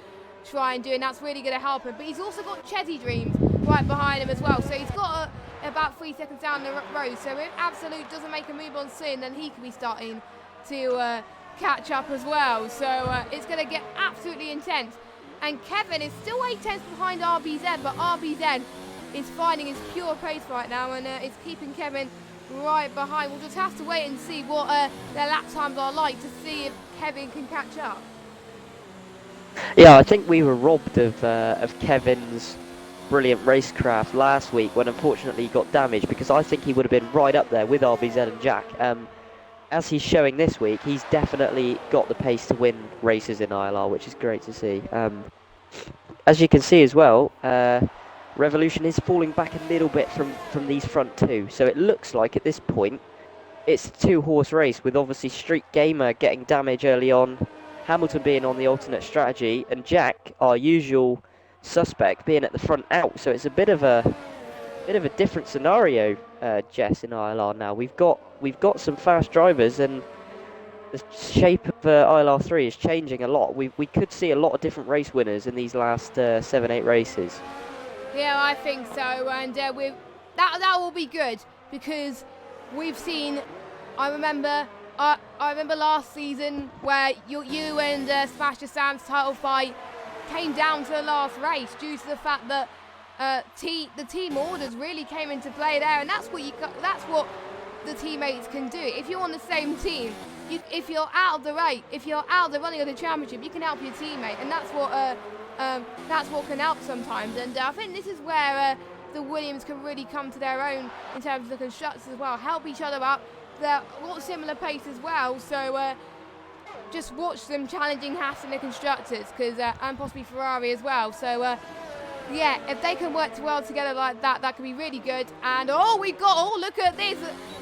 A: try and do, and that's really going to help him. But he's also got Chesney Dreams right behind him as well, so he's got about 3 seconds down the road. So if Absolute doesn't make a move on soon, then he could be starting to catch up as well. So it's going to get absolutely intense. And Kevin is still 8 tenths behind RBZ, but RBZ is finding his pure pace right now, and it's keeping Kevin right behind. We'll just have to wait and see what their lap times are like to see if Kevin can catch up.
B: Yeah, I think we were robbed of Kevin's brilliant racecraft last week when unfortunately he got damaged, because I think he would have been right up there with RBZ and Jack. As he's showing this week, he's definitely got the pace to win races in ILR, which is great to see. As you can see as well, Revolution is falling back a little bit from these front two, so it looks like at this point it's a 2-horse race, with obviously Street Gamer getting damage early on, Hamilton being on the alternate strategy, and Jack, our usual suspect, being at the front out. So it's a bit of a different scenario, Jess, in ILR now. We've got some fast drivers, and the shape of ILR3 is changing a lot. We could see a lot of different race winners in these last 7-8 races.
A: Yeah, I think so, and that will be good, because we've seen. I remember last season where you and Smasher Sam's title fight came down to the last race due to the fact that the team orders really came into play there, and that's what the teammates can do. If you're on the same team, if you're out of the race, if you're out of the running of the championship, you can help your teammate, and that's what can help sometimes. And I think this is where the Williams can really come to their own in terms of the constructors as well, help each other up. They're got similar pace as well, so just watch them challenging Haas and the constructors, and possibly Ferrari as well. So yeah, if they can work well together like that, that could be really good. And look at this,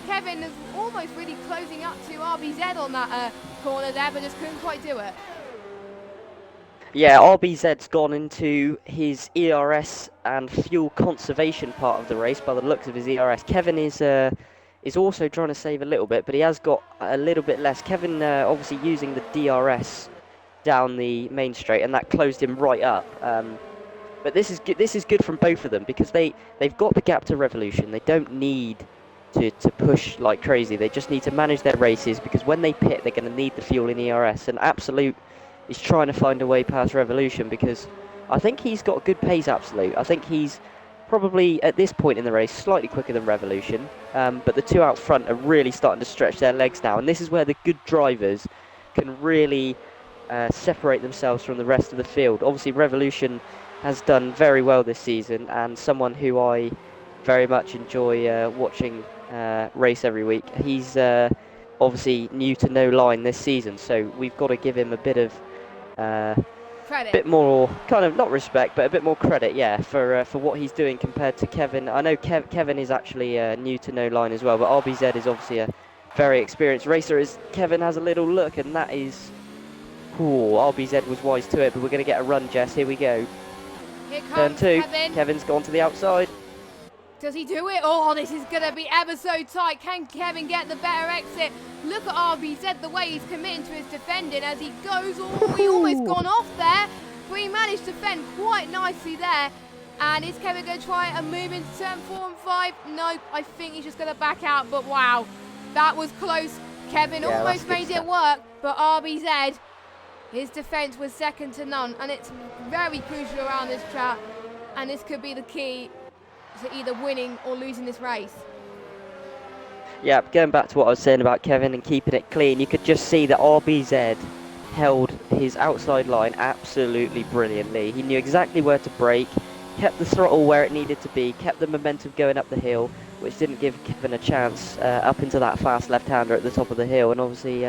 A: Kevin is almost really closing up to RBZ on that corner there, but just couldn't quite do it.
B: Yeah, RBZ's gone into his ERS and fuel conservation part of the race by the looks of his ERS. Kevin is also trying to save a little bit, but he has got a little bit less. Kevin obviously using the DRS down the main straight, and that closed him right up. But this is good from both of them, because they've got the gap to Revolution. They don't need to push like crazy. They just need to manage their races, because when they pit, they're going to need the fuel in ERS. And Absolute is trying to find a way past Revolution, because I think he's got good pace, Absolute. I think he's probably, at this point in the race, slightly quicker than Revolution. But the two out front are really starting to stretch their legs now. And this is where the good drivers can really separate themselves from the rest of the field. Obviously, Revolution has done very well this season, and someone who I very much enjoy watching race every week. He's obviously new to no line this season, so we've got to give him a bit of
A: credit,
B: bit more kind of, not respect, but a bit more credit, yeah, for what he's doing compared to Kevin. I know Kevin is actually new to no line as well, but RBZ is obviously a very experienced racer. As Kevin has a little look, and that is, RBZ was wise to it, but we're going to get a run, Jess. Here we go.
A: Here comes
B: Turn 2.
A: Kevin.
B: Kevin's gone to the outside.
A: Does he do it? Oh, this is going to be ever so tight. Can Kevin get the better exit? Look at RBZ, the way he's committing to his defending as he goes. Oh, he almost gone off there, but he managed to fend quite nicely there. And is Kevin going to try and move into turn 4 and 5? Nope, I think he's just going to back out. But wow, that was close. Kevin almost made it work, but RBZ, his defence was second to none. And it's very crucial around this track. And this could be the key to either winning or losing this race. Yeah,
B: going back to what I was saying about Kevin and keeping it clean, you could just see that RBZ held his outside line absolutely brilliantly. He knew exactly where to brake, kept the throttle where it needed to be, kept the momentum going up the hill, which didn't give Kevin a chance up into that fast left-hander at the top of the hill. And obviously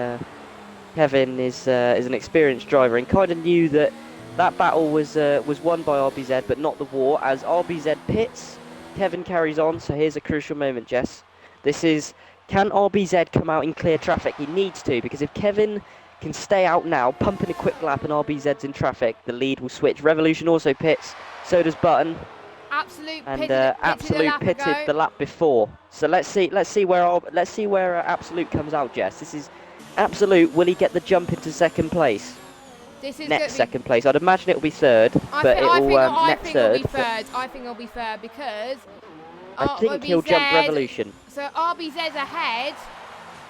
B: Kevin is an experienced driver and kind of knew that that battle was won by RBZ, but not the war. As RBZ pits, Kevin carries on. So here's a crucial moment, Jess. This is, can RBZ come out in clear traffic? He needs to, because if Kevin can stay out now, pumping a quick lap and RBZ's in traffic, the lead will switch. Revolution also pits, so does Button.
A: Absolute
B: And
A: Absolute
B: pitted the lap before. So let's see where Absolute comes out, Jess. This is Absolute. Will he get the jump into second place?
A: This is
B: next second place. I'd imagine it'll be third, but it'll next third.
A: I think it'll be third because
B: I think he'll jump Revolution.
A: So RBZ's ahead,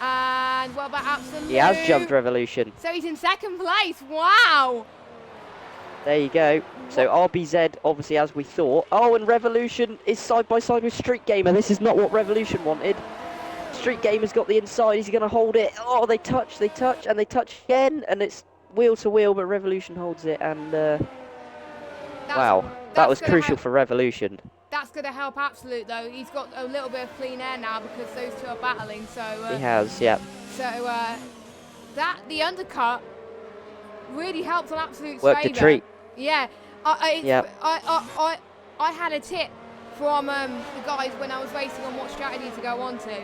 A: and what about Absolute?
B: He has jumped Revolution.
A: So he's in second place. Wow.
B: There you go. So RBZ, obviously, as we thought. Oh, and Revolution is side by side with Street Gamer. This is not what Revolution wanted. Street Gamer's got the inside. Is he going to hold it? Oh, they touch, and they touch again, and it's wheel to wheel, but Revolution holds it. And wow, that was crucial for Revolution.
A: That's going to help Absolute, though. He's got a little bit of clean air now because those two are battling. So
B: he has, yeah.
A: So the undercut really helped on Absolute's
B: Worked a treat.
A: Yeah, I had a tip from the guys when I was racing on what strategy to go on to.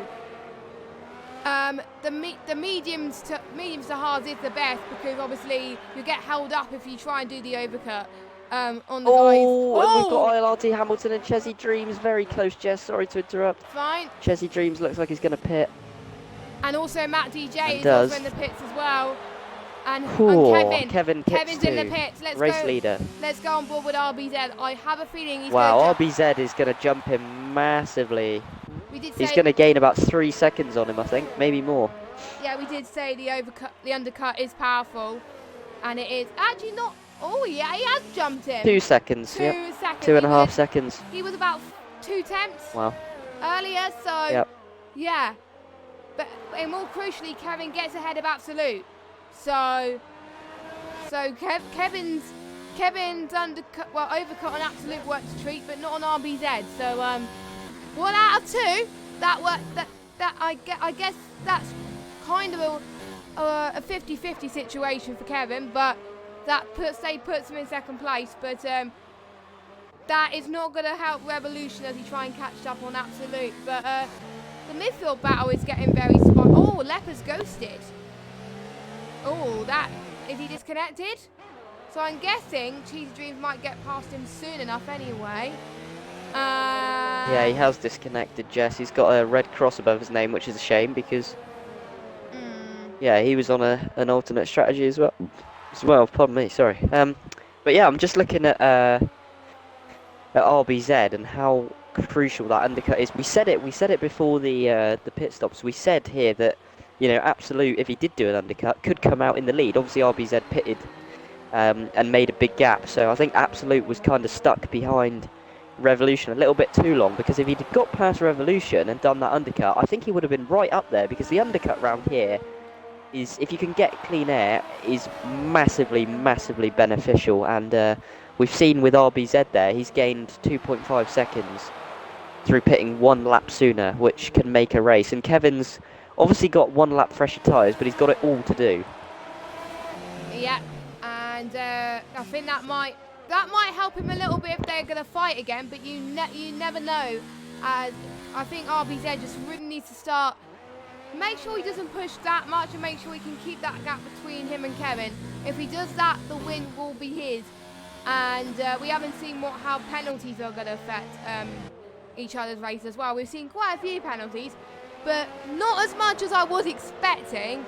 A: The mediums to hards is the best because obviously you get held up if you try and do the overcut on the guys.
B: And we've got ILRT Hamilton and Chesy Dreams very close, Jess. Sorry to interrupt.
A: Fine.
B: Chesy Dreams looks like he's going to pit.
A: And also Matt DJ is also in the pits as well. And
B: Kevin's
A: in the pits.
B: Race leader.
A: Let's go on board with RBZ. I have a feeling he's
B: RBZ is going to jump him massively. He's going to gain about 3 seconds on him, I think, maybe more.
A: Yeah, we did say the undercut is powerful, and it is actually not. Oh yeah, he has jumped him.
B: 2 seconds.
A: 2 seconds.
B: 2.5 seconds.
A: He was about 2 tenths.
B: Wow.
A: Earlier, so yeah. But more crucially, Kevin gets ahead of Absolute. So Kevin's undercut, overcut on Absolute worked a treat, but not on RBZ. So 1 out of 2. I guess that's kind of a 50-50 situation for Kevin, but that puts him in second place. But that is not going to help Revolution as he try and catch up on Absolute. But the midfield battle is getting very spot. Oh, Leper's ghosted. Oh, is he disconnected? So I'm guessing Cheesy Dreams might get past him soon enough anyway.
B: Yeah, he has disconnected, Jess. He's got a red cross above his name, which is a shame because yeah, he was on an alternate strategy as well. Pardon me, sorry. But yeah, I'm just looking at RBZ and how crucial that undercut is. We said it before the pit stops. We said here that, you know, Absolute, if he did do an undercut, could come out in the lead. Obviously, RBZ pitted and made a big gap. So I think Absolute was kind of stuck behind Revolution a little bit too long, because if he'd got past Revolution and done that undercut, I think he would have been right up there, because the undercut round here is, if you can get clean air, is massively beneficial. And we've seen with RBZ there, he's gained 2.5 seconds through pitting 1 lap sooner, which can make a race. And Kevin's obviously got 1 lap fresher tyres, but he's got it all to do.
A: Yeah, and I think that might help him a little bit if they're going to fight again, but you never know. As I think RBZ just really needs to start, make sure he doesn't push that much and make sure he can keep that gap between him and Kevin. If he does that, the win will be his. And we haven't seen how penalties are going to affect each other's race as well. We've seen quite a few penalties, but not as much as I was expecting.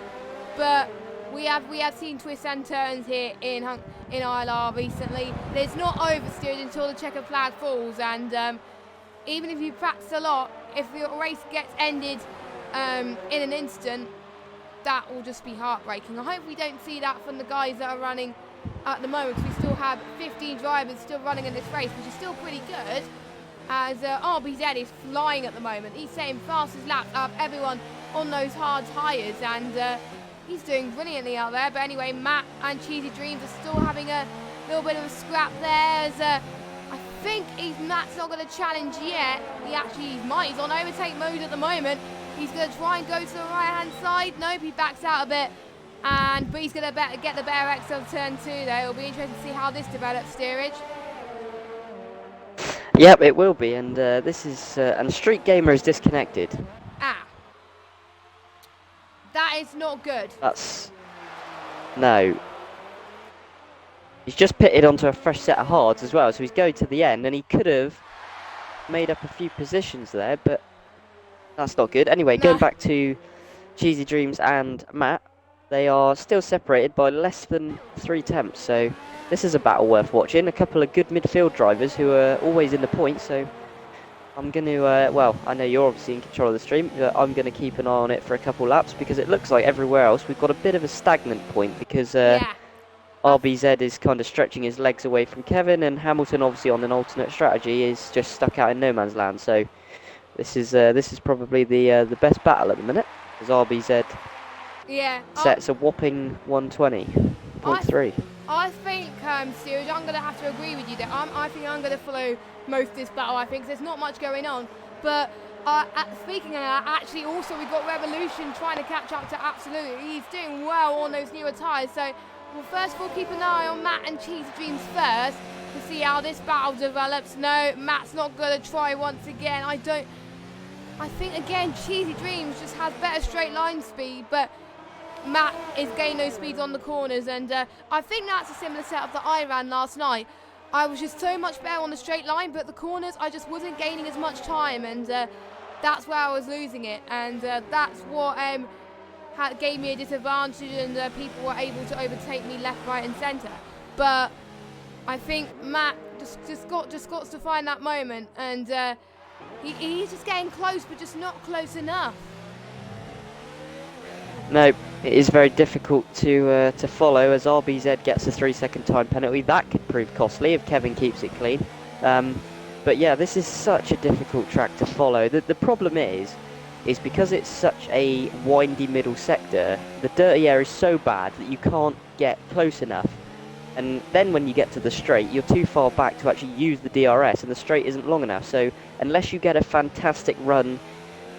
A: But we have seen twists and turns here in ILR recently. It's not oversteered until the checkered flag falls, and even if you practice a lot, if the race gets ended in an instant, that will just be heartbreaking. I hope we don't see that from the guys that are running at the moment. We still have 15 drivers still running in this race, which is still pretty good, as RBZ is flying at the moment. He's saying fastest lap of everyone on those hard tyres, and He's doing brilliantly out there. But anyway, Matt and Cheesy Dreams are still having a little bit of a scrap there. As, I think Matt's not going to challenge yet. He might. He's on overtake mode at the moment. He's going to try and go to the right-hand side. Nope, he backs out a bit. But he's going to get the better X of turn 2 though. It'll be interesting to see how this develops, steerage.
B: Yep, it will be, and this is and Street Gamer is disconnected.
A: Ah, that is not good.
B: No. He's just pitted onto a fresh set of hards as well, so he's going to the end, and he could have made up a few positions there, but that's not good. Anyway, going back to Cheesy Dreams and Matt, they are still separated by less than 3 temps, so this is a battle worth watching. A couple of good midfield drivers who are always in the point, so I'm going to, well, I know you're obviously in control of the stream, but I'm going to keep an eye on it for a couple laps, because it looks like everywhere else we've got a bit of a stagnant point, because RBZ is kind of stretching his legs away from Kevin, and Hamilton, obviously on an alternate strategy, is just stuck out in no man's land, so this is probably the best battle at the minute, as RBZ sets a whopping 120.3.
A: I think, Steerage, I'm going to have to agree with you there. I think I'm going to follow most of this battle, I think, 'cause there's not much going on. But speaking of that, actually also we've got Revolution trying to catch up to Absolute. He's doing well on those newer tyres. So we'll first of all keep an eye on Matt and Cheesy Dreams first to see how this battle develops. No, Matt's not going to try once again. I think, again, Cheesy Dreams just has better straight line speed, but Matt is gaining those speeds on the corners, and I think that's a similar setup that I ran last night. I was just so much better on the straight line, but the corners I just wasn't gaining as much time, and that's where I was losing it, and that's what gave me a disadvantage, and people were able to overtake me left, right and centre. But I think Matt just got to find that moment, and he's just getting close, but just not close enough.
B: No, it is very difficult to follow, as RBZ gets a 3-second time penalty. That could prove costly if Kevin keeps it clean. But yeah, this is such a difficult track to follow. The problem is because it's such a windy middle sector, the dirty air is so bad that you can't get close enough. And then when you get to the straight, you're too far back to actually use the DRS, and the straight isn't long enough. So unless you get a fantastic run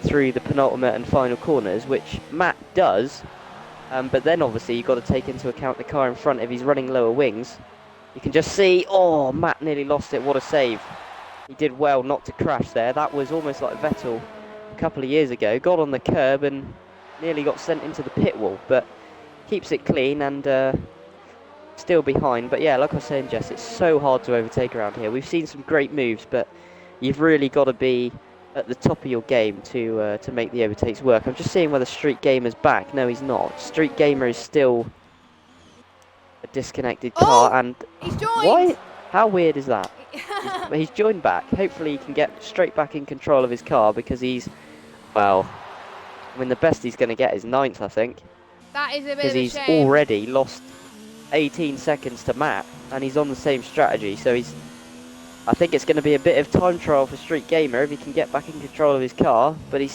B: through the penultimate and final corners, which Matt does, but then obviously you've got to take into account the car in front if he's running lower wings. You can just see, oh, Matt nearly lost it. What a save. He did well not to crash there. That was almost like Vettel a couple of years ago. Got on the curb and nearly got sent into the pit wall, but keeps it clean and still behind. But yeah, like I was saying, Jess, it's so hard to overtake around here. We've seen some great moves, but you've really got to be at the top of your game to make the overtakes work. I'm just seeing whether Street Gamer's back. No, he's not. Street Gamer is still a disconnected car, and
A: he's joined.
B: Why? How weird is that? he's joined back. Hopefully he can get straight back in control of his car, because he's, well, I mean, the best he's going to get is 9th, I think.
A: That is a bit of a
B: because he's
A: shame.
B: already lost 18 seconds to Matt, and he's on the same strategy, so I think it's going to be a bit of time trial for Street Gamer if he can get back in control of his car, but I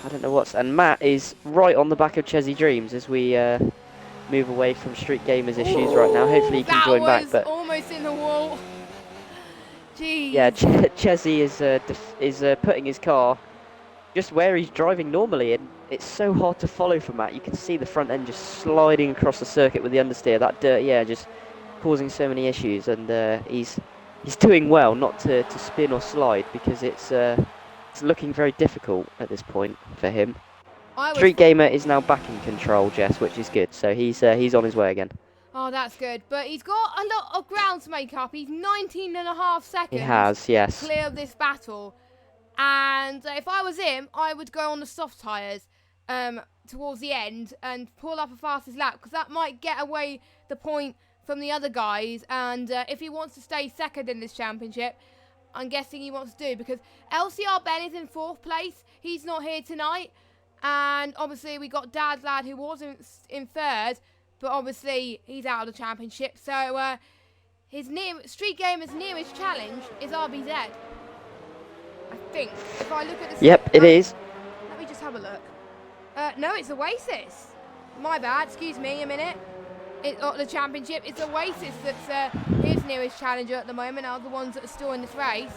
B: don't know and Matt is right on the back of Chesy Dreams as we move away from Street Gamer's issues right now. Hopefully he can join back, but
A: almost in the wall. Jeez.
B: Yeah, Chesy is putting his car just where he's driving normally, and it's so hard to follow for Matt. You can see the front end just sliding across the circuit with the understeer, that dirty air just causing so many issues, and he's doing well not to spin or slide, because it's looking very difficult at this point for him. Street Gamer is now back in control, Jess, which is good, so he's on his way again.
A: Oh, that's good, but he's got a lot of ground to make up. He's 19.5 seconds.
B: He has, yes.
A: Clear of this battle, and if I was him, I would go on the soft tyres towards the end and pull up a fastest lap, because that might get away the point from the other guys, and if he wants to stay second in this championship, I'm guessing he wants to do, because LCR Ben is in 4th place. He's not here tonight, and obviously we got Dad's lad who was in 3rd, but obviously he's out of the championship, so Street Gamer's nearest challenge is RBZ, I think. If I look at the
B: Yep, it is.
A: Let me just have a look. No, it's Oasis. My bad. Excuse me a minute. It's not the championship. It's Oasis that's his nearest challenger at the moment. Are the ones that are still in this race.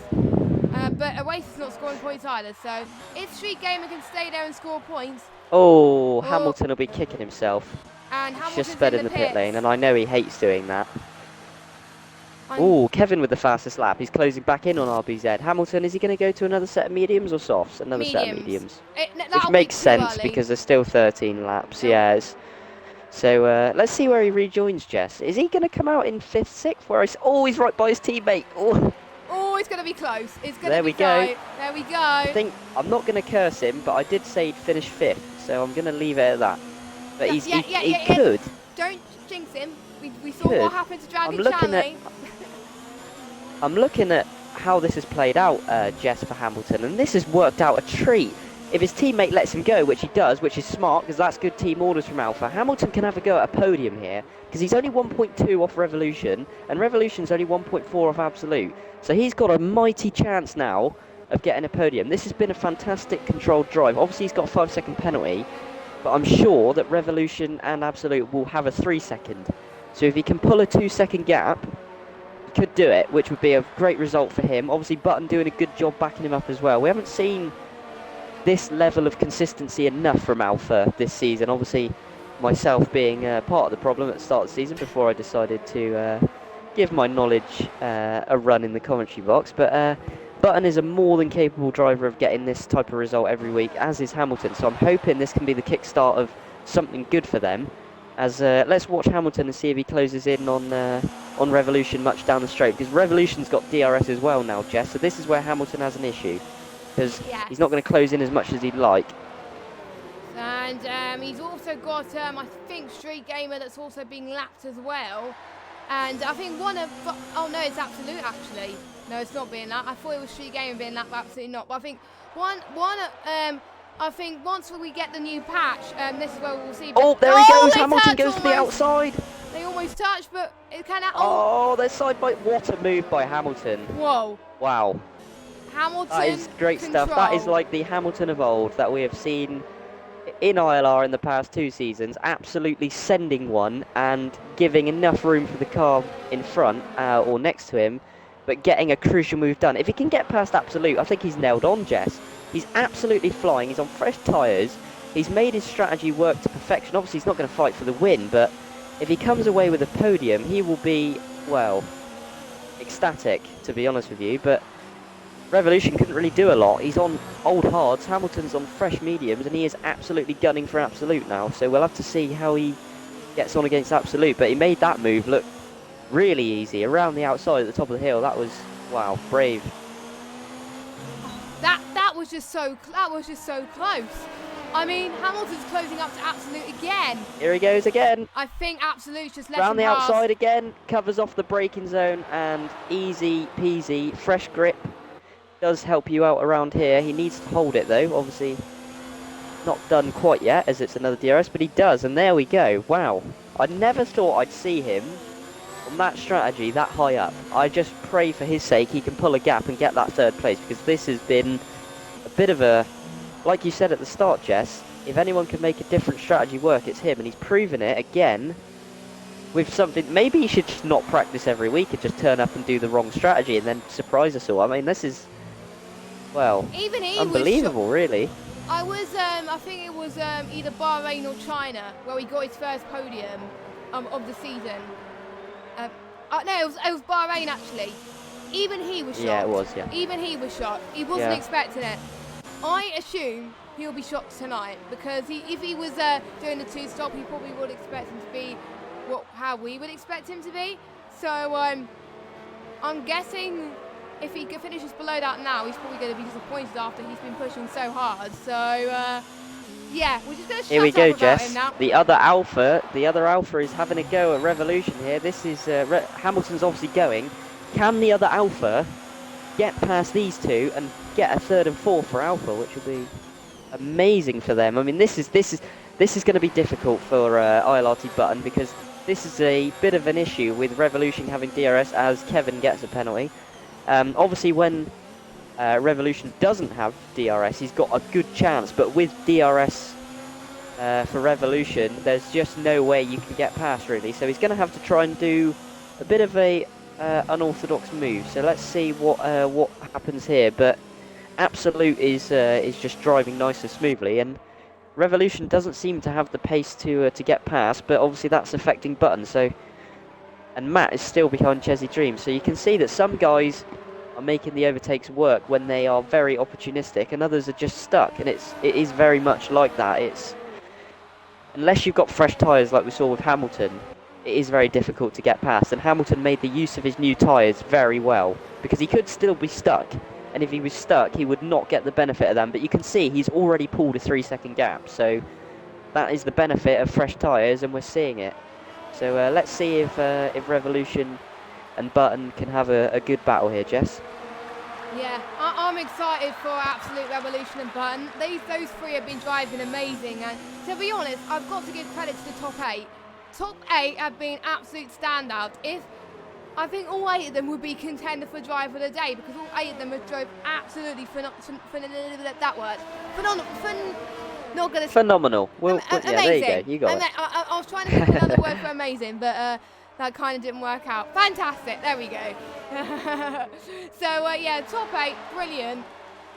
A: But Oasis is not scoring points either. So if Street Gamer can stay there and score points.
B: Oh, Hamilton will be kicking himself.
A: And
B: He's
A: Hamilton's
B: just sped in the pit lane, and I know he hates doing that. Oh, Kevin with the fastest lap. He's closing back in on RBZ. Hamilton, is he going to go to another set of mediums or softs? Another set of mediums. Which makes sense because there's still 13 laps. No. Yes. So let's see where he rejoins, Jess. Is he going to come out in 5th, 6th? Oh, he's right by his teammate.
A: Oh, it's going to be close. It's going
B: to
A: be tight. There we go.
B: I'm not going to curse him, but I did say he'd finish 5th, so I'm going to leave it at that. But he could.
A: Don't jinx him. We saw what happened to Dragon Chalet.
B: I'm looking at how this has played out, Jess, for Hamilton, and this has worked out a treat. If his teammate lets him go, which he does, which is smart, because that's good team orders from Alpha, Hamilton can have a go at a podium here, because he's only 1.2 off Revolution, and Revolution's only 1.4 off Absolute. So he's got a mighty chance now of getting a podium. This has been a fantastic controlled drive. Obviously, he's got a 5-second penalty, but I'm sure that Revolution and Absolute will have a 3-second. So if he can pull a 2-second gap, he could do it, which would be a great result for him. Obviously, Button doing a good job backing him up as well. We haven't seen this level of consistency enough from Alpha this season. Obviously, myself being part of the problem at the start of the season before I decided to give my knowledge a run in the commentary box. But Button is a more than capable driver of getting this type of result every week, as is Hamilton. So I'm hoping this can be the kickstart of something good for them. As let's watch Hamilton and see if he closes in on Revolution much down the straight, because Revolution's got DRS as well now, Jess. So this is where Hamilton has an issue, because he's not going to close in as much as he'd like.
A: And he's also got, I think, Street Gamer that's also being lapped as well. And I think one of, oh no, it's Absolute actually. No, it's not being lapped. I thought it was Street Gamer being lapped, absolutely not. But I think I think once we get the new patch, this is where we'll see.
B: Oh, there he goes. Hamilton goes to the outside.
A: They almost touched, but it kind of.
B: Oh, they're side by. What a move by Hamilton.
A: Whoa.
B: Wow.
A: Hamilton.
B: That is great stuff. That is like the Hamilton of old that we have seen in ILR in the past 2 seasons. Absolutely sending one and giving enough room for the car in front or next to him, but getting a crucial move done. If he can get past Absolute, I think he's nailed on, Jess. He's absolutely flying. He's on fresh tyres. He's made his strategy work to perfection. Obviously, he's not going to fight for the win, but if he comes away with a podium, he will be, well, ecstatic, to be honest with you. But Revolution couldn't really do a lot. He's on old hards. Hamilton's on fresh mediums, and he is absolutely gunning for Absolute now. So we'll have to see how he gets on against Absolute. But he made that move look really easy around the outside at the top of the hill. That was, wow, brave.
A: That was just so close. I mean, Hamilton's closing up to Absolute again.
B: Here he goes again.
A: I think Absolute's just let
B: round
A: him
B: the
A: pass.
B: Outside again, covers off the braking zone, and easy peasy, fresh grip does help you out around here. He needs to hold it though, obviously not done quite yet as it's another DRS, but he does, and there we go. Wow, I never thought I'd see him on that strategy that high up. I just pray for his sake he can pull a gap and get that 3rd place, because this has been a bit of a, like you said at the start, Jess, if anyone can make a different strategy work, it's him, and he's proven it again with something. Maybe he should just not practice every week and just turn up and do the wrong strategy and then surprise us all. I mean, this is, well,
A: even he
B: unbelievable, really.
A: I think it was either Bahrain or China where he got his first podium of the season. No, it was Bahrain actually. Even he was shocked.
B: Yeah, it was, yeah.
A: Even he was shocked. He wasn't expecting it. I assume he'll be shocked tonight, because if he was doing the 2-stop, he probably would expect him to be how we would expect him to be. So I'm guessing if he finishes below that now, he's probably going to be disappointed after he's been pushing so hard. So yeah, we're just going to shut
B: Here we go, Jess.
A: Him now.
B: The other Alpha is having a go at Revolution here. This is Hamilton's obviously going. Can the other Alpha get past these two and get a 3rd and 4th for Alpha, which will be amazing for them? I mean, this is going to be difficult for ILRT Button, because this is a bit of an issue with Revolution having DRS as Kevin gets a penalty. Obviously, when Revolution doesn't have DRS, he's got a good chance, but with DRS for Revolution, there's just no way you can get past, really. So he's going to have to try and do a bit of a unorthodox move. So let's see what happens here. But Absolute is just driving nice and smoothly, and Revolution doesn't seem to have the pace to get past. But obviously that's affecting Button. And Matt is still behind Chesy Dream. So you can see that some guys are making the overtakes work when they are very opportunistic, and others are just stuck. And it is very much like that. Unless you've got fresh tyres like we saw with Hamilton, it is very difficult to get past. And Hamilton made the use of his new tyres very well, because he could still be stuck. And if he was stuck, he would not get the benefit of them. But you can see he's already pulled a 3-second gap. So that is the benefit of fresh tyres, and we're seeing it. So let's see if Revolution and Button can have a good battle here, Jess.
A: Yeah, I'm excited for Absolute, Revolution and Button. Those three have been driving amazing, and to be honest, I've got to give credit to the top 8. Top 8 have been absolute standouts. I think all 8 of them would be contender for driver of the day, because all 8 of them have drove absolutely
B: phenomenal. Well, yeah, there you go. You got it.
A: I was trying to pick another word for amazing, but that kind of didn't work out. Fantastic. There we go. So, yeah, top 8, brilliant.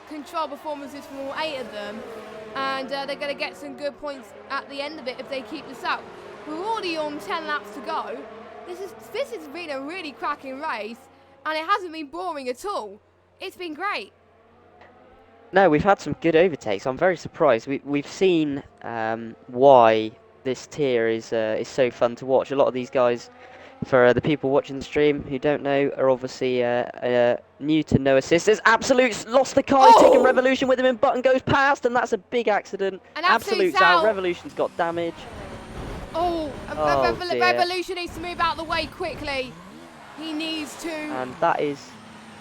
A: Control performances from all 8 of them. And they're going to get some good points at the end of it if they keep this up. We're already on 10 laps to go. This has been a really cracking race, and it hasn't been boring at all. It's been great.
B: No, we've had some good overtakes. I'm very surprised. We've seen why this tier is so fun to watch. A lot of these guys, for the people watching the stream who don't know, are obviously new to no assist. There's Absolute's lost the car. He's taking Revolution with him, and Button goes past, and that's a big accident.
A: And
B: Absolute's out. Revolution's got damage.
A: Revolution needs to move out of the way quickly. He needs to.
B: And that is.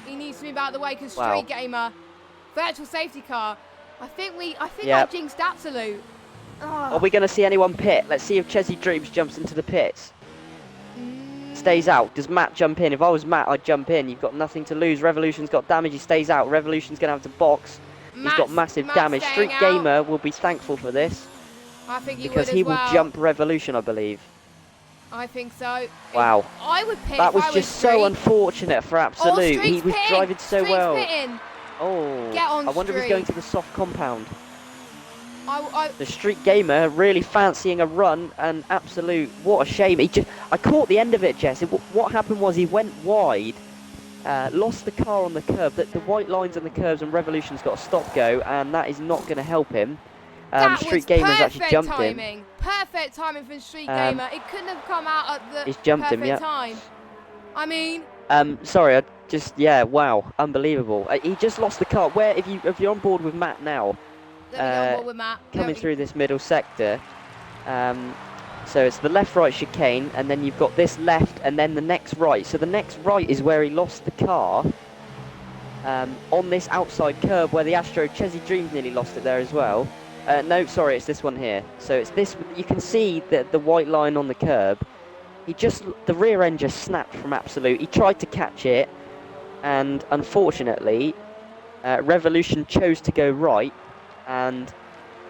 A: He needs to move out of the way because Street Gamer, virtual safety car. I think
B: yep.
A: I jinxed Absolute.
B: Are we going to see anyone pit? Let's see if Chesy Dreams jumps into the pits. Stays out. Does Matt jump in? If I was Matt, I'd jump in. You've got nothing to lose. Revolution's got damage. He stays out. Revolution's going to have to box. He's got massive damage. Street Gamer will be thankful for this.
A: I think he
B: because he will jump Revolution, I believe.
A: I think so.
B: Wow.
A: I would pit.
B: That was just so unfortunate for Absolute. He was driving so well. Oh,
A: get on,
B: I wonder if he's going to the soft compound.
A: The
B: Street Gamer really fancying a run, and Absolute, what a shame. I caught the end of it, Jess. What happened was he went wide, lost the car on the curb. The white lines on the curbs, and Revolution's got a stop-go, and that is not going to help him. Street Gamer's actually jumped him.
A: Perfect timing from Street Gamer. It couldn't have come out at the perfect time. I mean.
B: Sorry, wow, unbelievable. He just lost the car. If you're on board with Matt now, coming through this middle sector, so it's the left-right chicane, and then you've got this left, and then the next right. So the next right is where he lost the car. On this outside curb where the Astro Chesy Dreams nearly lost it there as well. No, sorry, it's this one here. So it's this. You can see the white line on the curb. The rear end just snapped from Absolute. He tried to catch it, and unfortunately, Revolution chose to go right, and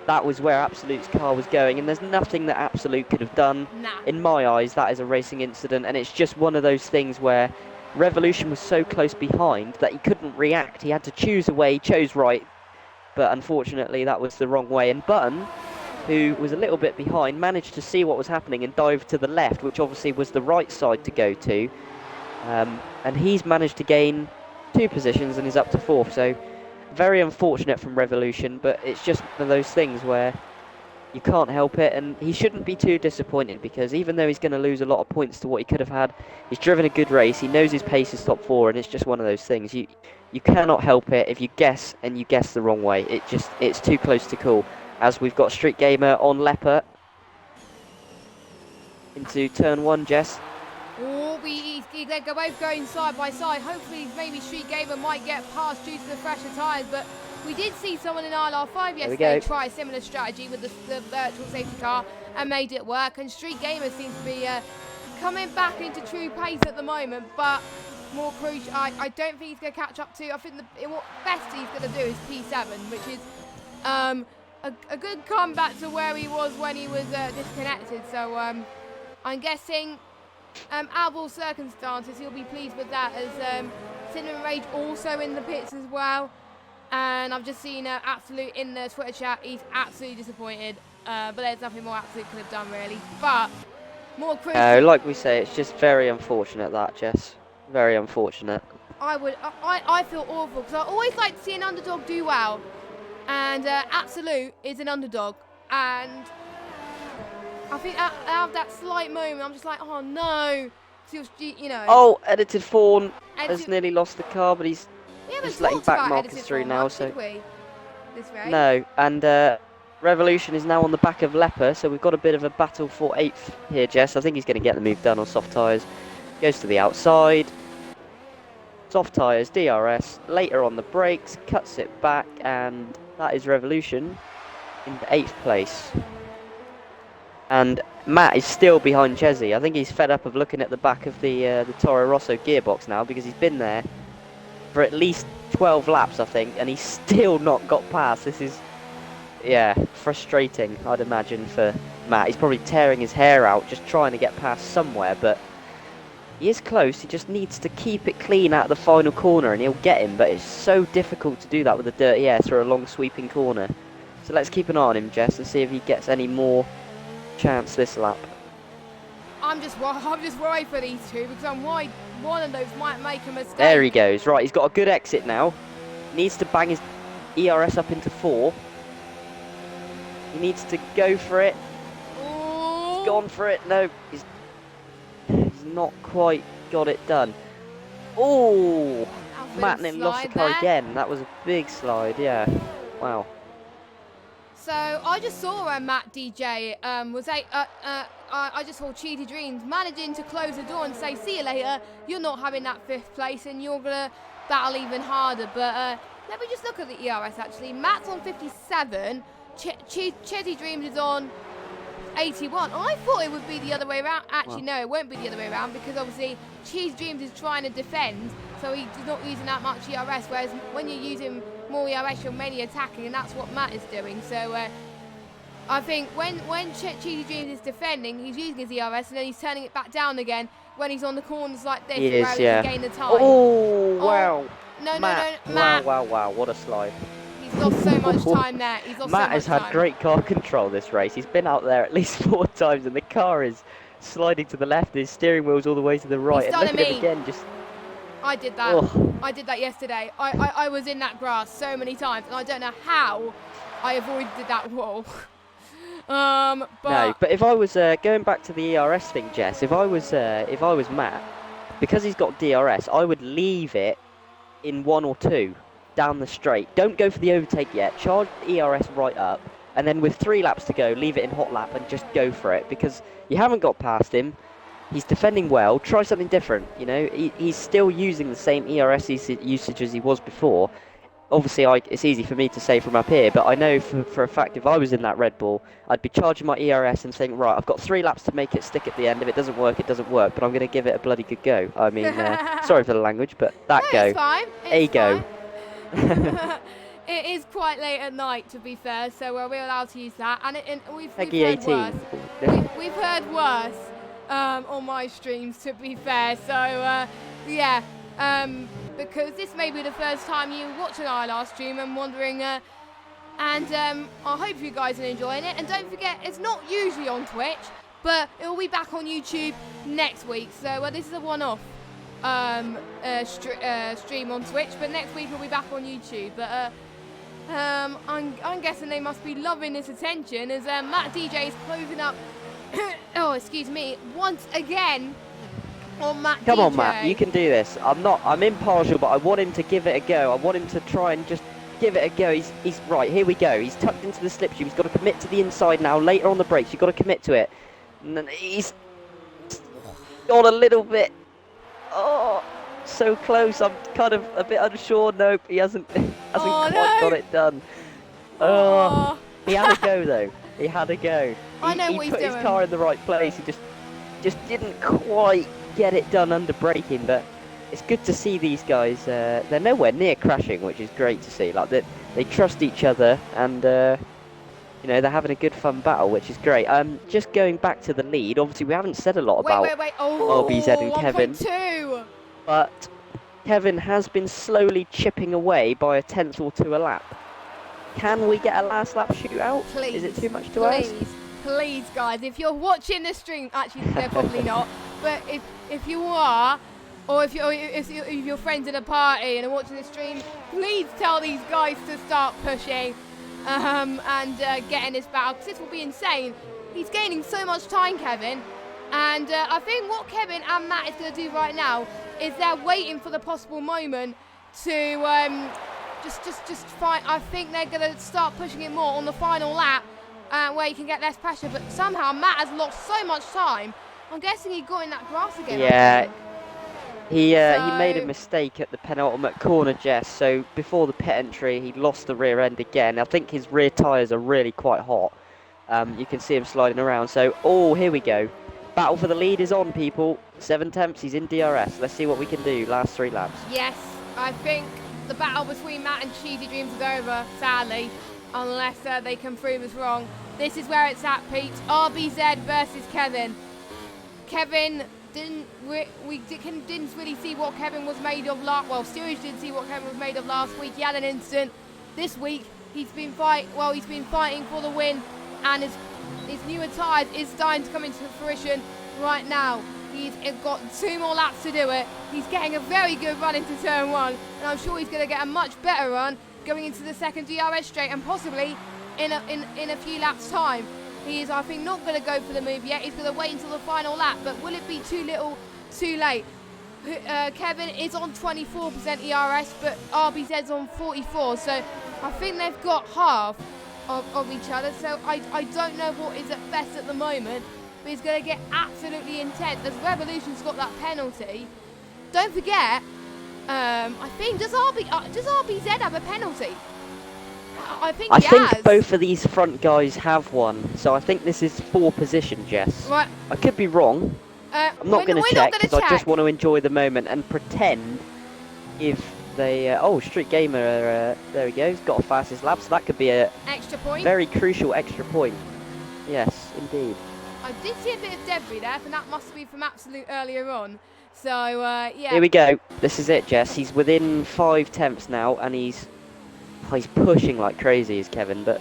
B: that was where Absolute's car was going. And there's nothing that Absolute could have done. In my eyes, that is a racing incident, and it's just one of those things where Revolution was so close behind that he couldn't react. He had to choose a way. He chose right. But unfortunately, that was the wrong way. And Button, who was a little bit behind, managed to see what was happening and dive to the left, which obviously was the right side to go to. And he's managed to gain 2 positions and is up to 4th. So very unfortunate from Revolution, but it's just one of those things where you can't help it. And he shouldn't be too disappointed, because even though he's going to lose a lot of points to what he could have had, he's driven a good race. He knows his pace is top 4, and it's just one of those things. You cannot help it if you guess, and you guess the wrong way. It's too close to call. As we've got Street Gamer on Leopard into turn 1, Jess.
A: They're both going side by side. Hopefully, maybe Street Gamer might get past due to the fresher tyres. But we did see someone in ILR3 yesterday try a similar strategy with the virtual safety car and made it work. And Street Gamer seems to be coming back into true pace at the moment, but more crucial. I don't think he's going to catch up to. I think what best he's going to do is P7, which is a a good comeback to where he was when he was disconnected. So I'm guessing, out of all circumstances, he'll be pleased with that, as Cinnamon Rage also in the pits as well. And I've just seen Absolute in the Twitter chat. He's absolutely disappointed, but there's nothing more Absolute could have done, really. But more crucial.
B: Like we say, it's just very unfortunate that, Jess. Very unfortunate.
A: I feel awful because I always like to see an underdog do well, and Absolute is an underdog, and I think out of that slight moment, I'm just like, oh no, you know.
B: Oh, Edited Fawn has nearly lost the car, but he's just letting back markers through now. So
A: this race.
B: No, and Revolution is now on the back of Leper, so we've got a bit of a battle for 8th here, Jess. I think he's going to get the move done on soft tyres. Goes to the outside. Soft tyres, DRS, later on the brakes, cuts it back, and that is Revolution in 8th place. And Matt is still behind Chesney. I think he's fed up of looking at the back of the Toro Rosso gearbox now, because he's been there for at least 12 laps, I think, and he's still not got past. This is, yeah, frustrating, I'd imagine, for Matt. He's probably tearing his hair out just trying to get past somewhere, but he is close. He just needs to keep it clean out of the final corner and he'll get him, but it's so difficult to do that with the dirty air through a long sweeping corner. So let's keep an eye on him, Jess, and see if he gets any more chance this lap.
A: I'm just worried for these two, because I'm worried one of those might make a mistake.
B: There he goes. Right, he's got a good exit now. Needs to bang his ERS up into 4. He needs to go for it.
A: Ooh.
B: He's gone for it. No, he's not quite got it done. Oh, Matt nearly lost the car again. That was a big slide, yeah. Wow.
A: So I just saw Matt DJ I just saw Cheaty Dreams managing to close the door and say, see you later, you're not having that 5th place and you're going to battle even harder. But let me just look at the ERS actually. Matt's on 57, Cheaty Dreams is on 81. I thought it would be the other way around. Actually, no, it won't be the other way around, because obviously Cheese Dreams is trying to defend, so he's not using that much ERS, whereas when you're using more ERS, you're mainly attacking, and that's what Matt is doing. So I think when Cheesy Dreams is defending, he's using his ERS, and then he's turning it back down again when he's on the corners like this, where he can gain the time.
B: Oh, wow.
A: No,
B: Matt.
A: Matt.
B: Wow, what a slide.
A: He's lost so much time there.
B: Matt has had great car control this race. He's been out there at least 4 times, and the car is sliding to the left. His steering wheel's all the way to the right. And look at him again, just...
A: I did that. Oh. I did that yesterday. I was in that grass so many times, and I don't know how I avoided that wall.
B: But if I was going back to the ERS thing, Jess, if I was Matt, because he's got DRS, I would leave it in 1 or 2 down the straight. Don't go for the overtake yet. Charge the ERS right up, and then with 3 laps to go, leave it in hot lap and just go for it, because you haven't got past him. He's defending well. Try something different. You know, he's still using the same ERS usage as he was before. Obviously, it's easy for me to say from up here, but I know for a fact if I was in that Red Bull, I'd be charging my ERS and saying, right, I've got 3 laps to make it stick at the end. If it doesn't work, it doesn't work, but I'm going to give it a bloody good go. I mean, sorry for the language, but that
A: no,
B: go.
A: It's fine.
B: A go.
A: It is quite late at night, to be fair, so we're allowed to use that. And we've heard
B: 18.
A: worse. We've heard worse on my streams, to be fair. So, yeah. Because this may be the first time you watch an ILR stream and wondering, and I hope you guys are enjoying it. And don't forget, it's not usually on Twitch, but it will be back on YouTube next week. So this is a one-off stream on Twitch, but next week we'll be back on YouTube. But I'm guessing they must be loving this attention, as Matt DJ is closing up. Oh, excuse me, once again.
B: Come on, Matt, you can do this. I'm impartial, but I want him to give it a go. I want him to try and just give it a go. He's right, here we go. He's tucked into the slipstream. He's got to commit to the inside now. Later on the brakes, you've got to commit to it. And he's gone a little bit. Oh, so close. I'm kind of a bit unsure. Nope, he hasn't quite got it done. Oh, he had a go, though. He had a go.
A: I know
B: he
A: what he's
B: put
A: doing.
B: His car in the right place. He just didn't quite get it done under braking, but it's good to see these guys. They're nowhere near crashing, which is great to see. Like they trust each other, and you know, they're having a good fun battle, which is great. Just going back to the lead, obviously we haven't said a lot
A: Wait,
B: about
A: wait, wait. Oh,
B: RBZ and Kevin,
A: 1.2.
B: but Kevin has been slowly chipping away by a tenth or two a lap. Can we get a last lap shootout?
A: Please.
B: Is it too much to ask?
A: Please, guys. If you're watching the stream, actually, they're probably not. But if you are, or if your friends at a party and are watching the stream, please tell these guys to start pushing and get in this battle, because this will be insane. He's gaining so much time, Kevin. And I think what Kevin and Matt is going to do right now is they're waiting for the possible moment to just fight. I think they're going to start pushing it more on the final lap where he can get less pressure. But somehow Matt has lost so much time. I'm guessing he got in that grass again.
B: Yeah, he made a mistake at the penultimate corner, Jess. So before the pit entry, he lost the rear end again. I think his rear tyres are really quite hot. You can see him sliding around. So, oh, here we go. Battle for the lead is on, people. 7 tenths, he's in DRS. Let's see what we can do last 3 laps.
A: Yes, I think the battle between Matt and Cheesy Dreams is over, sadly, unless they can prove us wrong. This is where it's at, Pete. RBZ versus Kevin. Kevin didn't really see what Kevin was made of Steerage didn't see what Kevin was made of last week. He had an incident. This week he's been fighting for the win, and his newer tyres is starting to come into fruition right now. He's got 2 more laps to do it. He's getting a very good run into turn 1, and I'm sure he's going to get a much better run going into the second DRS straight, and possibly in a few laps' time. He is, I think, not going to go for the move yet. He's going to wait until the final lap, but will it be too little, too late? Kevin is on 24% ERS, but RBZ's on 44, so I think they've got half of each other, so I don't know what is at best at the moment, but it's going to get absolutely intense as Revolution's got that penalty. Don't forget, I think, does RBZ have a penalty? I think
B: both of these front guys have one, so I think this is 4 position, Jess.
A: Right.
B: I could be wrong. I'm not going to check because I just want to enjoy the moment and pretend if they... Street Gamer, there he goes, got a fastest lap, so that could be a
A: extra point.
B: Very crucial extra point. Yes, indeed.
A: I did see a bit of debris there, and that must be from Absolute earlier on. So, yeah.
B: Here we go. This is it, Jess. He's within 5 tenths now, and he's pushing like crazy, is Kevin, but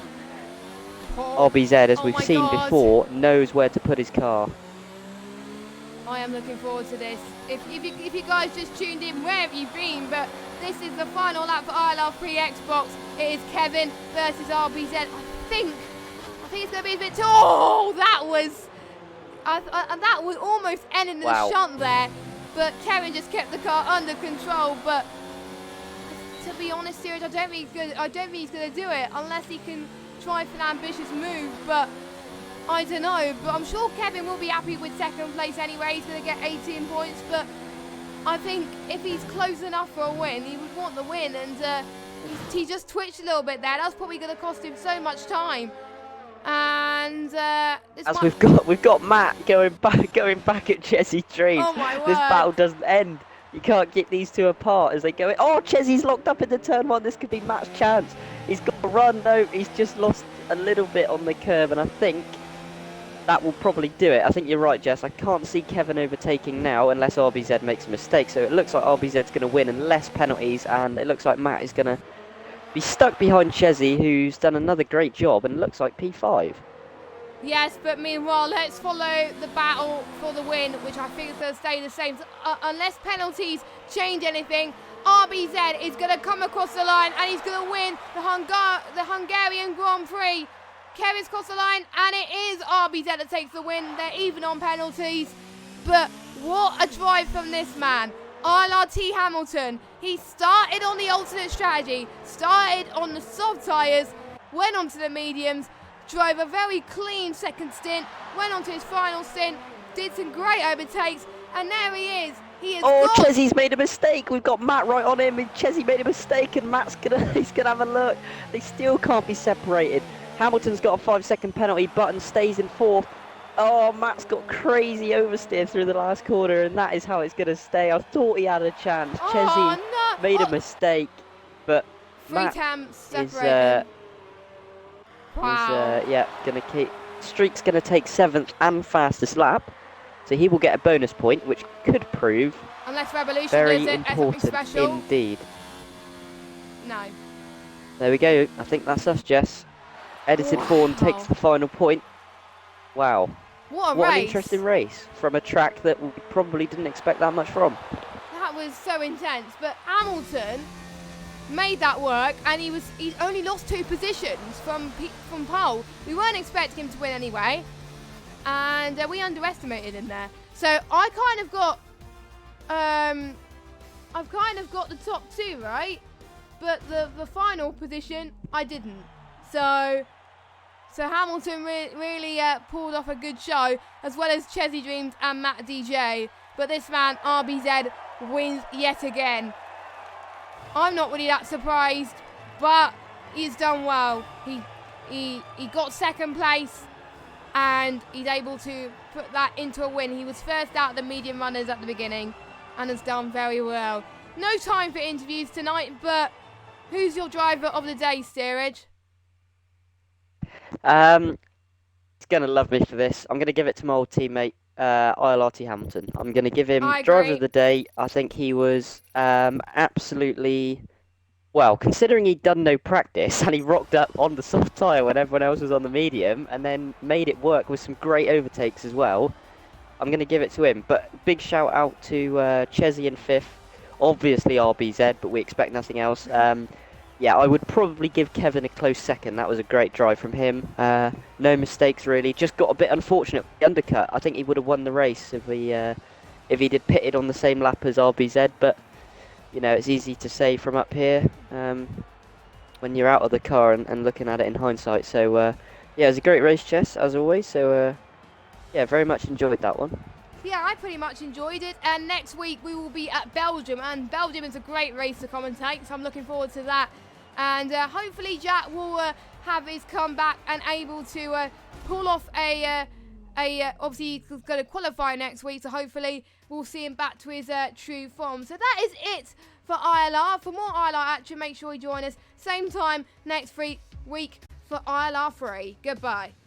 B: RBZ, as we've seen before, knows where to put his car.
A: I am looking forward to this. If you guys just tuned in, where have you been? But this is the final lap for ILR3 Xbox. It is Kevin versus RBZ. I think it's going to be a bit too... Oh, that was almost ending the shunt there. But Kevin just kept the car under control. But to be honest, Sirius, I don't think he's going to do it unless he can try for an ambitious move. But I don't know. But I'm sure Kevin will be happy with second place anyway. He's going to get 18 points. But I think if he's close enough for a win, he would want the win. And he just twitched a little bit there. That's probably going to cost him so much time. And
B: we've got Matt going back at Chessie's Dreams.
A: Oh my word.
B: This battle doesn't end. You can't get these two apart as they go in. Oh, Chessie's locked up into turn 1. This could be Matt's chance. He's got to run. No, he's just lost a little bit on the curve, and I think that will probably do it. I think you're right, Jess. I can't see Kevin overtaking now unless RBZ makes a mistake. So it looks like RBZ's going to win and less penalties, and it looks like Matt is going to be stuck behind Chessie, who's done another great job and looks like P5.
A: Yes, but meanwhile, let's follow the battle for the win, which I think is going to stay the same. Unless penalties change anything, RBZ is going to come across the line and he's going to win the Hungarian Grand Prix. Kevin's crossed the line and it is RBZ that takes the win. They're even on penalties. But what a drive from this man. ILRT Hamilton, he started on the alternate strategy, started on the soft tyres, went onto the mediums, drove a very clean second stint, went on to his final stint, did some great overtakes, and there he is.
B: Chessie's made a mistake. We've got Matt right on him, and Chessie made a mistake, and he's gonna have a look. They still can't be separated. Hamilton's got a 5-second penalty. Button stays in 4th. Oh, Matt's got crazy oversteer through the last corner, and that is how it's going to stay. I thought he had a chance. Chessie made a mistake, but Matt is
A: Wow.
B: Yeah, gonna keep. Streak's gonna take 7th and fastest lap, so he will get a bonus point, which could prove
A: Unless Revolution
B: very
A: does it as something
B: important
A: special.
B: indeed.
A: No.
B: There we go. I think that's us, Jess. Edited Fawn takes the final point. Wow.
A: What a
B: What
A: race.
B: an interesting race from a track that we probably didn't expect that much from.
A: That was so intense. But Hamilton made that work, and he only lost 2 positions from pole. We weren't expecting him to win anyway, and we underestimated him there. So I've kind of got the top 2, right? But the final position I didn't. So Hamilton really pulled off a good show, as well as Chesney Dreams and Matt DJ. But this man, RBZ, wins yet again. I'm not really that surprised, but he's done well. He got 2nd place, and he's able to put that into a win. He was first out of the medium runners at the beginning, and has done very well. No time for interviews tonight, but who's your driver of the day, Steerage?
B: He's gonna love me for this. I'm gonna give it to my old teammate, ILRT Hamilton. I'm gonna give him driver of the day. I think he was absolutely, well, considering he'd done no practice and he rocked up on the soft tyre when everyone else was on the medium, and then made it work with some great overtakes as well. I'm gonna give it to him. But big shout out to Chesney in 5th. Obviously RBZ, but we expect nothing else. Yeah, I would probably give Kevin a close 2nd. That was a great drive from him. No mistakes really. Just got a bit unfortunate with the undercut. I think he would have won the race if he did pitted on the same lap as RBZ. But you know, it's easy to say from up here when you're out of the car and looking at it in hindsight. So yeah, it was a great race, Jess, as always. So yeah, very much enjoyed that one.
A: Yeah, I pretty much enjoyed it. And next week we will be at Belgium, and Belgium is a great race to commentate, so I'm looking forward to that. And hopefully Jack will have his comeback and able to pull off obviously he's going to qualify next week, so hopefully we'll see him back to his true form. So that is it for ILR. For more ILR action, make sure you join us same time next week for ILR3. Goodbye.